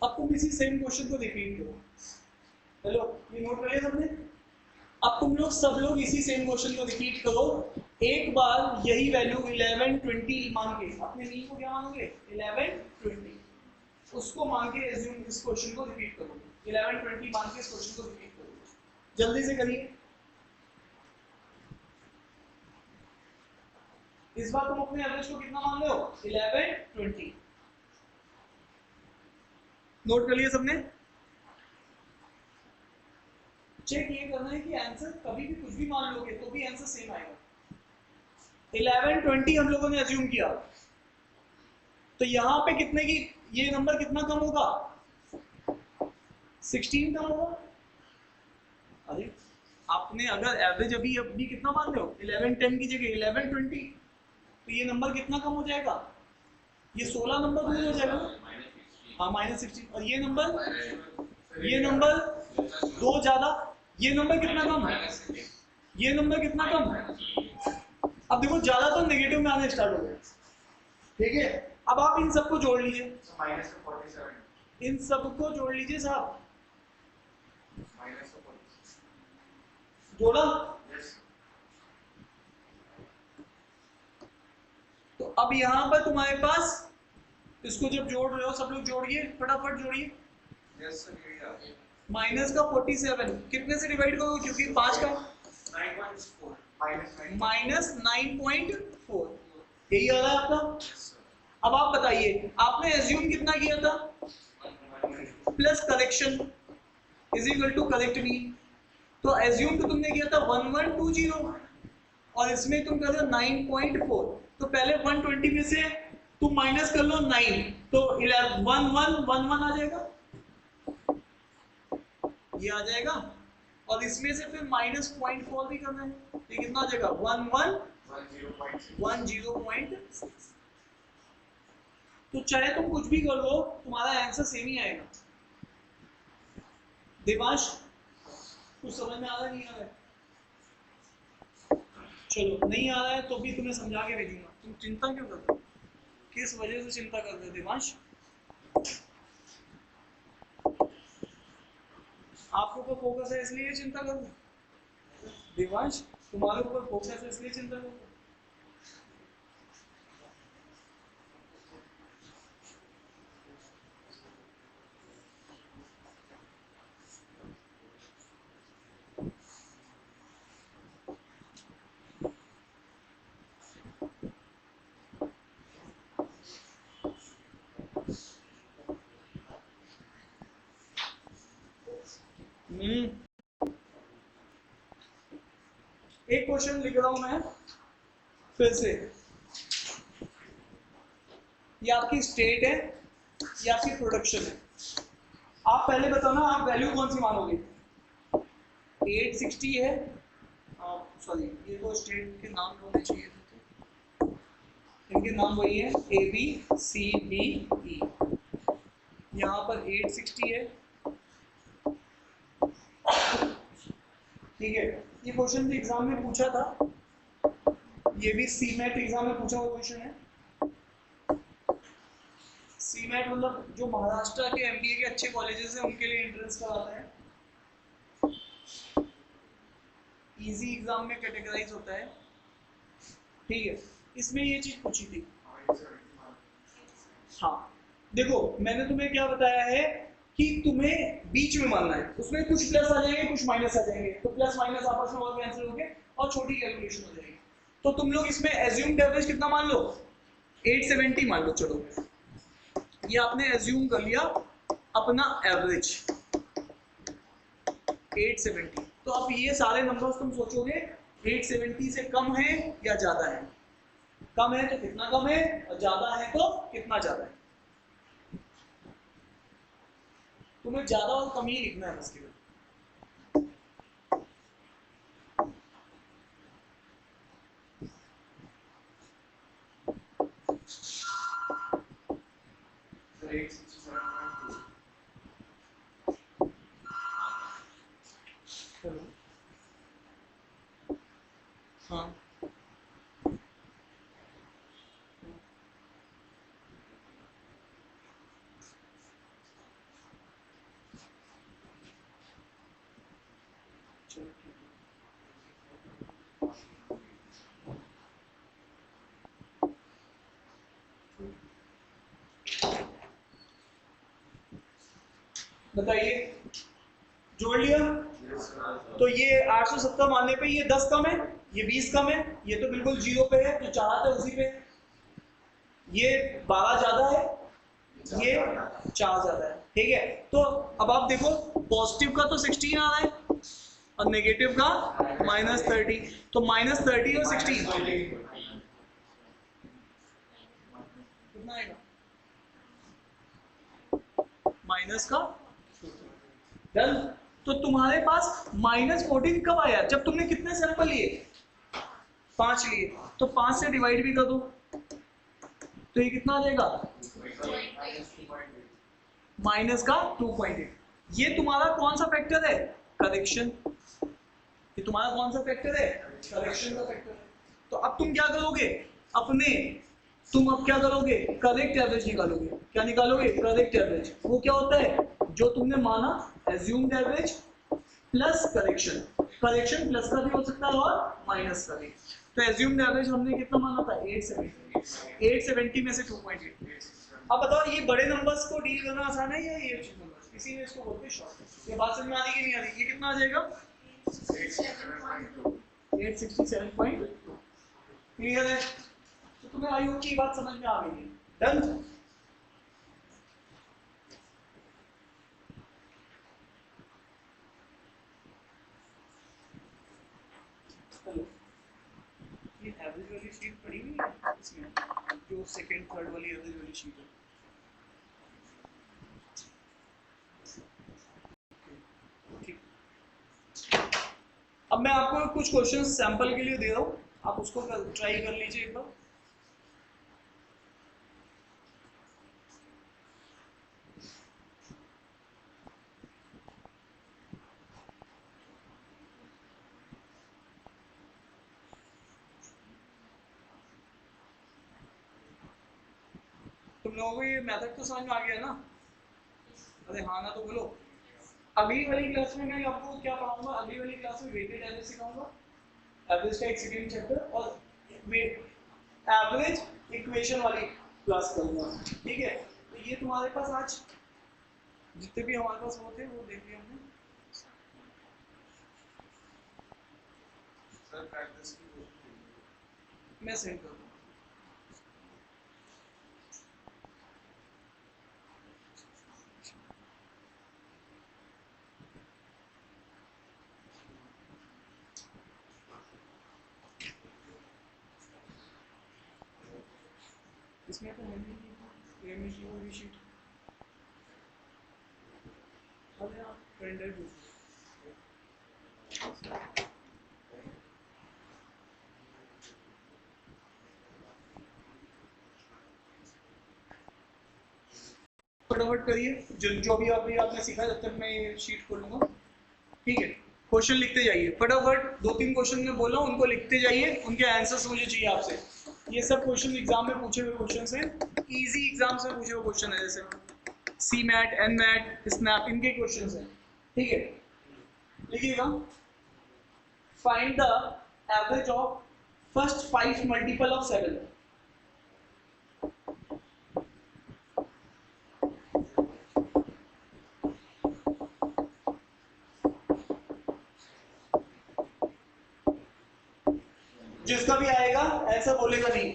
अब तुम इसी सेम क्वेश्चन को रिपीट करो। हेलो, ये नोट कर लिया सबने? अब तुम लोग सब लोग इसी सेम क्वेश्चन को रिपीट करो। एक बार यही वैल्यू 1120 मान के, अपने मीन को क्या मानोगे? 1120, उसको मान के एज्यूम इस क्वेश्चन को रिपीट करो। 1120 मान के इस क्वेश्चन को रिपीट करो, जल्दी से करिए। इस बार तुम अपने एवरेज को कितना मान रहे हो? 1120। नोट कर लिया सबने? चेक ये करना है कि आंसर कभी भी कुछ भी मान लोगे तो भी आंसर सेम आएगा। 1120 हम लोगों ने अज्यूम किया, तो यहां पे कितने की, ये नंबर कितना कम होगा? 16 कम होगा। अरे आपने अगर एवरेज अभी कितना मान रहे हो? 1110 की जगह 1120, तो ये नंबर कितना कम हो जाएगा? ये 16 नंबर दूर हो जाएगा। हाँ -16। और ये नंबर 2 ज्यादा, ये नंबर कितना कम है? ये नंबर कितना कम है? अब देखो ज्यादा तो नेगेटिव में आने स्टार्ट हो गए, ठीक है? अब आप इन सबको जोड़ लीजिए, इन सबको जोड़ लीजिए साहब। जोड़ा? तो अब यहां पर तुम्हारे पास, इसको जब जोड़ रहे हो सब लोग जोड़िए, फटाफट जोड़िए। माइनस का 47 कितने से डिवाइड करोगे? क्योंकि 5 का -9.4, यही आ रहा है आपका। अब आप बताइए, आपने एज्यूम कितना किया था? Plus correction is equal to correct mean. तो एज्यूम तो तुमने किया था 1120 और इसमें तुम कर रहे हो 9.4, तो पहले 120 में से तुम माइनस कर लो 9, तो 1111 आ जाएगा, ये आ जाएगा। और इसमें से फिर -0.4 भी करना है, तो कितना आ जाएगा? 1110.6। तो चाहे तुम कुछ भी कर लो, तुम्हारा आंसर सेम ही आएगा। देवांश, कुछ समझ में आ रहा नहीं आ रहा है? चलो, नहीं आ रहा है तो भी तुम्हें समझा के भेजूंगा। तुम चिंता क्यों कर रहे हो? किस वजह से चिंता कर रहे हो देवांश? आपके ऊपर फोकस है इसलिए चिंता कर रहे हो? देवांश, तुम्हारे ऊपर फोकस है इसलिए चिंता कर रहे हो? एक क्वेश्चन लिख रहा हूं मैं फिर से। ये आपकी स्टेट है, ये आपकी प्रोडक्शन है। आप पहले बताना आप वैल्यू कौन सी मानोगे। 860 है, सॉरी ये तो स्टेट के नाम होने चाहिए थे, इनके नाम वही है A B C D E. यहाँ पर 860 है, ठीक है। ये क्वेश्चन भी एग्जाम में पूछा था, ये भी सीमेट एग्जाम में पूछा हुआ क्वेश्चन है। सीमेट मतलब जो महाराष्ट्र के एमबीए के अच्छे कॉलेजेस हैं उनके लिए एंट्रेंस कराता है, इजी एग्जाम में कैटेगराइज होता है, ठीक है। इसमें ये चीज पूछी थी। हाँ देखो मैंने तुम्हें क्या बताया है कि तुम्हें बीच में मानना है, उसमें कुछ प्लस आ जाएंगे कुछ माइनस आ जाएंगे, तो प्लस माइनस आपस में और कैंसिल होंगे और छोटी कैलकुलेशन हो जाएगी। तो तुम लोग इसमें एज्यूम्ड एवरेज कितना मान लो, 870 मान लो। चलो ये आपने एज्यूम कर लिया अपना एवरेज 870। तो अब ये सारे नंबर्स तुम सोचोगे 870 से कम है या ज्यादा है, कम है तो कितना कम है और ज्यादा है तो कितना ज्यादा है। तुम्हें ज्यादा और कम ही लिखना है बस केवल। हाँ बताइए, जोड़ लिया। तो ये 870 मानने पे ये 10 कम है, ये 20 कम है, ये तो बिल्कुल जीरो पे है, जो चाहा था उसी पे है। ये 12 ज्यादा है, ये 4 ज्यादा है, ठीक है। तो अब आप देखो पॉजिटिव का तो 16 आ रहा है और नेगेटिव का -30, तो -30 और 16 कितना आएगा, माइनस का डन। तो तुम्हारे पास -14 कब आया, जब तुमने कितने सैंपल लिए, 5 लिए, तो 5 से डिवाइड भी कर दो तो ये कितना आ जाएगा, माइनस का 2.8। ये तुम्हारा कौन सा फैक्टर है, करेक्शन। ये तुम्हारा कौन सा फैक्टर है, करेक्शन का फैक्टर है। तो अब तुम क्या करोगे, अपने तुम अब क्या करोगे, करेक्ट एवरेज निकालोगे। क्या निकालोगे, करेक्ट एवरेज। वो क्या होता है, जो तुमने माना assumed average plus correction, correction plus का भी हो सकता है और माइनस का भी। तो एज्यूम्ड एवरेज हमने कितना माना था, 870 में से 2.8। अब बताओ ये बड़े नंबर्स को डील करना आसान है या ये छोटे नंबर्स, इसीलिए इसको बोलते हैं शॉर्ट। ये बात समझ में आ रही कि नहीं आ रही, ये कितना आ जाएगा 867.2। क्लियर है, तो तुम्हें आई होप की बात समझ में आ गई है। डन। चलो ये एवरेज वाली शीट पड़ी हुई है इसमें, जो सेकंड थर्ड वाली एवरेज वाली शीट है। ठीक, अब मैं आपको कुछ क्वेश्चन सैंपल के लिए दे रहा हूँ, आप उसको ट्राई कर लीजिए एक बार। तुम लोगों को ये मेथड तो समझ में आ गया ना, अरे हाँ ना तो बोलो। अगली वाली क्लास में मैं आपको क्या पढ़ाऊंगा, अगली वाली क्लास में वेटेड एवरेज सिखाऊंगा, एवरेज का एक सेकंड चैप्टर, और एवरेज इक्वेशन वाली क्लास करूंगा, ठीक है। तो ये तुम्हारे पास आज जितने भी हमारे पास होते वो देख लिया हमने। सर प्रैक्टिस की मैं सेंड कर दूंगा। इसमें तो है नहीं, ये शीट अरे आप पेन ड्राइव फटाफट करिए जो भी आपने सीखा, जब तक मैं ये शीट खोलूंगा। ठीक है, क्वेश्चन लिखते जाइए फटाफट। 2-3 क्वेश्चन में बोला उनको लिखते जाइए, उनके आंसर्स मुझे चाहिए आपसे। ये सब क्वेश्चन एग्जाम में पूछे हुए क्वेश्चन हैं, इजी एग्जाम्स में पूछे हुए क्वेश्चन है, जैसे सी मैट, एन मैट, स्नैप, इनके क्वेश्चन हैं। ठीक है, लिखिएगा। Find the average of first 5 multiple of 7। जिसका भी आएगा ऐसा बोलेगा नहीं,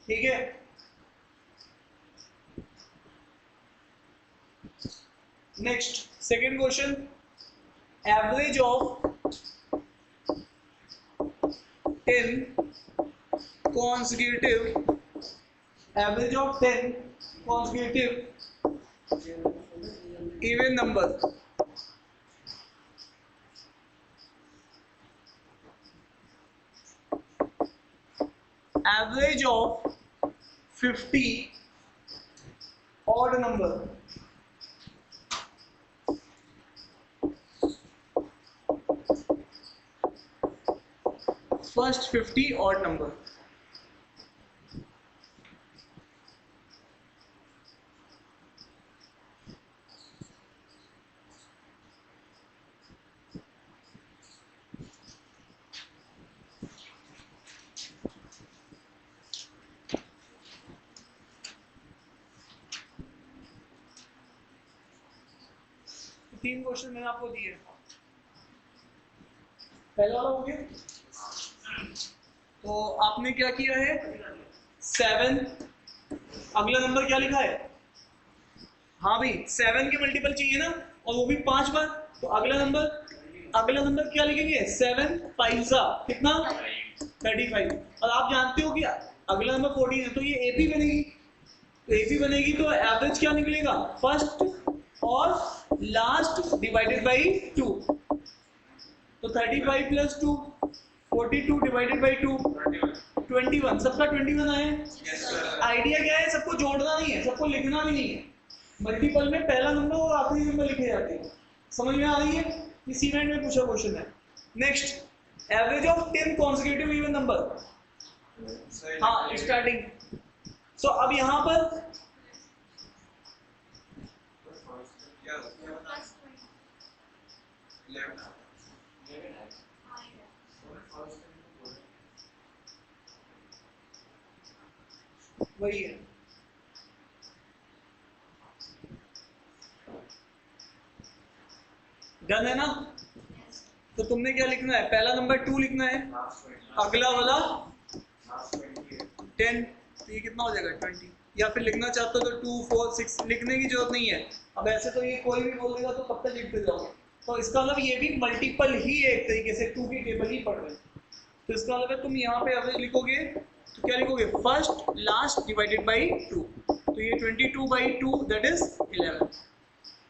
ठीक है। Next, second question, average of 10 consecutive, average of 10 consecutive even number, average of 50 odd number, first 50 odd number। तीन क्वेश्चन मैंने आपको दिए, पहला वाला हो गया। तो आपने क्या किया है, 7, अगला नंबर क्या लिखा है, हाँ भाई 7 के मल्टीपल चाहिए ना, और वो भी 5 बार। तो अगला नंबर क्या लिखेंगे, 7 5 कितना 35। और आप जानते हो कि अगला नंबर 14 है, तो ये एपी बनेगी। तो एपी बनेगी तो एवरेज क्या निकलेगा, फर्स्ट और लास्ट डिवाइडेड बाई 2। तो 35 प्लस 2 42 डिवाइडेड बाई 2 21। सबका 21 आया है। आइडिया क्या है, सबको जोड़ना नहीं है, सबको लिखना भी नहीं है। मल्टीपल में पहला नंबर और आखिरी नंबर लिखे जाते हैं। समझ में आ रही है, ये सीमेंट में पूछा क्वेश्चन है। Next, average of 10 consecutive even number, हाँ स्टार्टिंग। सो अब यहाँ पर वही है, डन है ना। तो तुमने क्या लिखना है, पहला नंबर 2 लिखना है, अगला वाला 10, तो ये कितना हो जाएगा 20। या फिर लिखना चाहते हो तो 2 4 6 लिखने की जरूरत नहीं है। अब ऐसे तो ये कोई भी बोल देगा तो कब तक लिखते जाओगे। तो इसका मतलब ये भी मल्टीपल ही है, एक तरीके से 2 की टेबल ही पढ़ रहे हैं। तो इसका मतलब तुम यहाँ पे एवरेज लिखोगे तो क्या लिखोगे, फर्स्ट लास्ट डिवाइडेड बाई 2। तो ये 22 बाई 2 दैट इज 11।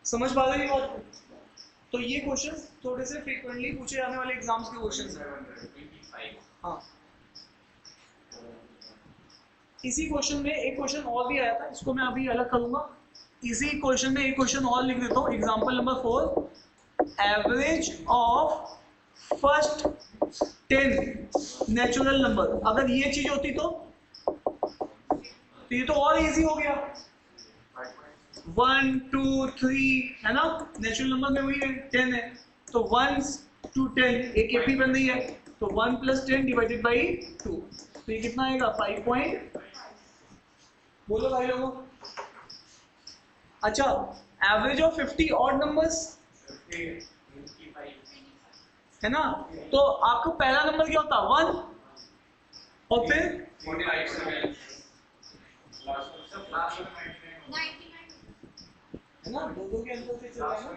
समझ पा रहे हैं बात। तो ये क्वेश्चन थोड़े से फ्रीक्वेंटली पूछे जाने वाले एग्जाम्स के क्वेश्चन हैं। हाँ, इसी क्वेश्चन में एक क्वेश्चन और भी आया था, इसको मैं अभी अलग करूंगा। इसी क्वेश्चन में एक क्वेश्चन और लिख देता हूँ, example number 4, average of first 10 natural number. अगर ये चीज होती तो ये तो और इजी हो गया, 1 2 3 है ना, नेचुरल नंबर में वही है 10 है। तो 1 to 10 एक एपी बन रही है, तो 1 + 10 डिवाइडेड बाई 2। तो ये कितना आएगा, 5 पॉइंट, बोलो भाई लोगों। अच्छा, एवरेज ऑफ 50 ऑड नंबर्स है ना। तो आपको पहला नंबर क्या होता है, 1, और फिर है ना, दो के अंतर से चल रहा है ना।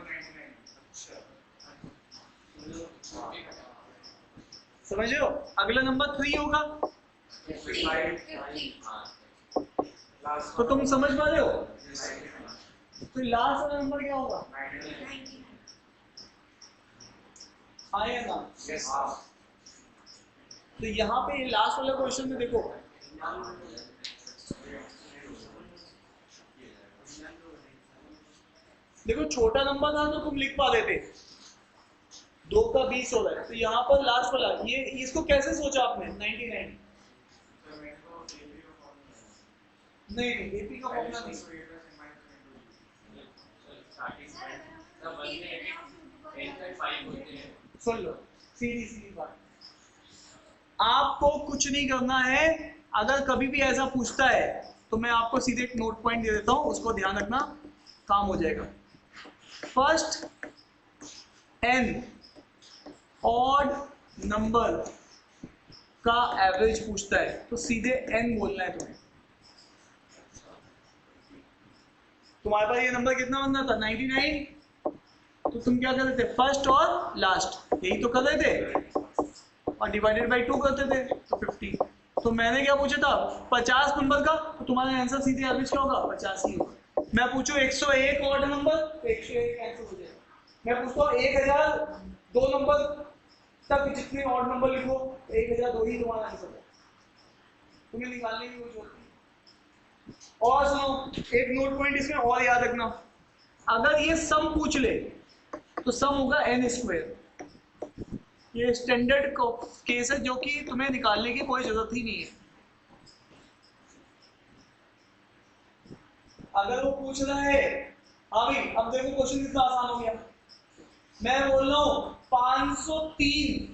समझ रहे हो, अगला नंबर 3 होगा। तो तुम समझ पा रहे हो, तो लास्ट वाला नंबर क्या होगा? हाँ या ना? तो यहाँ पे लास्ट वाला क्वेश्चन में देखो, देखो छोटा नंबर था तो तुम लिख पा देते 2 का 20 हो रहा है, तो यहाँ पर लास्ट वाला ये इसको कैसे सोचा आपने 99? नहीं एपी का फॉर्मूला नहीं, सुन लो सीधी सीधी बात, आपको कुछ नहीं करना है। अगर कभी भी ऐसा पूछता है तो मैं आपको सीधे एक नोट पॉइंट दे देता हूं, उसको ध्यान रखना, काम हो जाएगा। फर्स्ट n ऑड नंबर का एवरेज पूछता है तो सीधे n बोलना है तुम्हें। तुम्हारे पास ये नंबर कितना बनना था 99, तो तुम क्या कर रहे थे फर्स्ट और लास्ट यही तो कर रहे थे और डिवाइडेड बाई 2 करते थे तो 50। तो मैंने क्या पूछा था 50 नंबर का, तो तुम्हारा आंसर सीधे एवरेज क्या होगा 50 ही होगा। मैं पूछूं 101 ऑड नंबर तो 101 कैंसिल हो जाएगा। मैं पूछता हूँ 1000 2 नंबर तक जितने ऑड नंबर लिखो 1002 ही तुम्हारा आंसर है, तुम्हें निकालने की कोई जरूरत नहीं। और सुनो एक नोट पॉइंट इसमें और याद रखना, अगर ये सम पूछ ले तो सम होगा n²। ये स्टैंडर्ड केस है जो कि तुम्हें निकालने की कोई जरूरत ही नहीं है। अगर वो पूछ रहा है हाँ भाई अब देखो क्वेश्चन कितना आसान हो गया, मैं बोल रहा हूं 503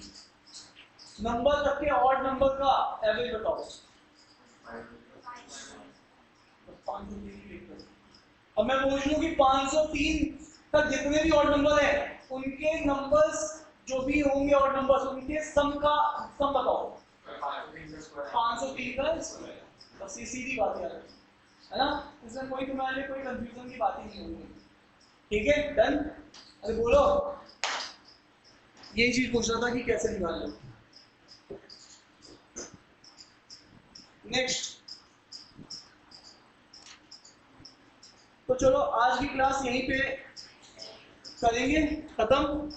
नंबर तक के ऑड नंबर का एवरेज बताओ। अब मैं पूछ लूं कि 503 तक जितने भी ऑड नंबर है उनके नंबर्स जो भी होंगे ऑड नंबर्स उनके सम बताओ। 503 का बस ये सीधी बात याद है ना, इसमें कोई तुम्हारे लिए कोई कंफ्यूजन की बात ही नहीं होगी। ठीक है डन। अरे बोलो यही चीज पूछ रहा था कि कैसे निकाल लो। नेक्स्ट, तो चलो आज की क्लास यहीं पे करेंगे खत्म।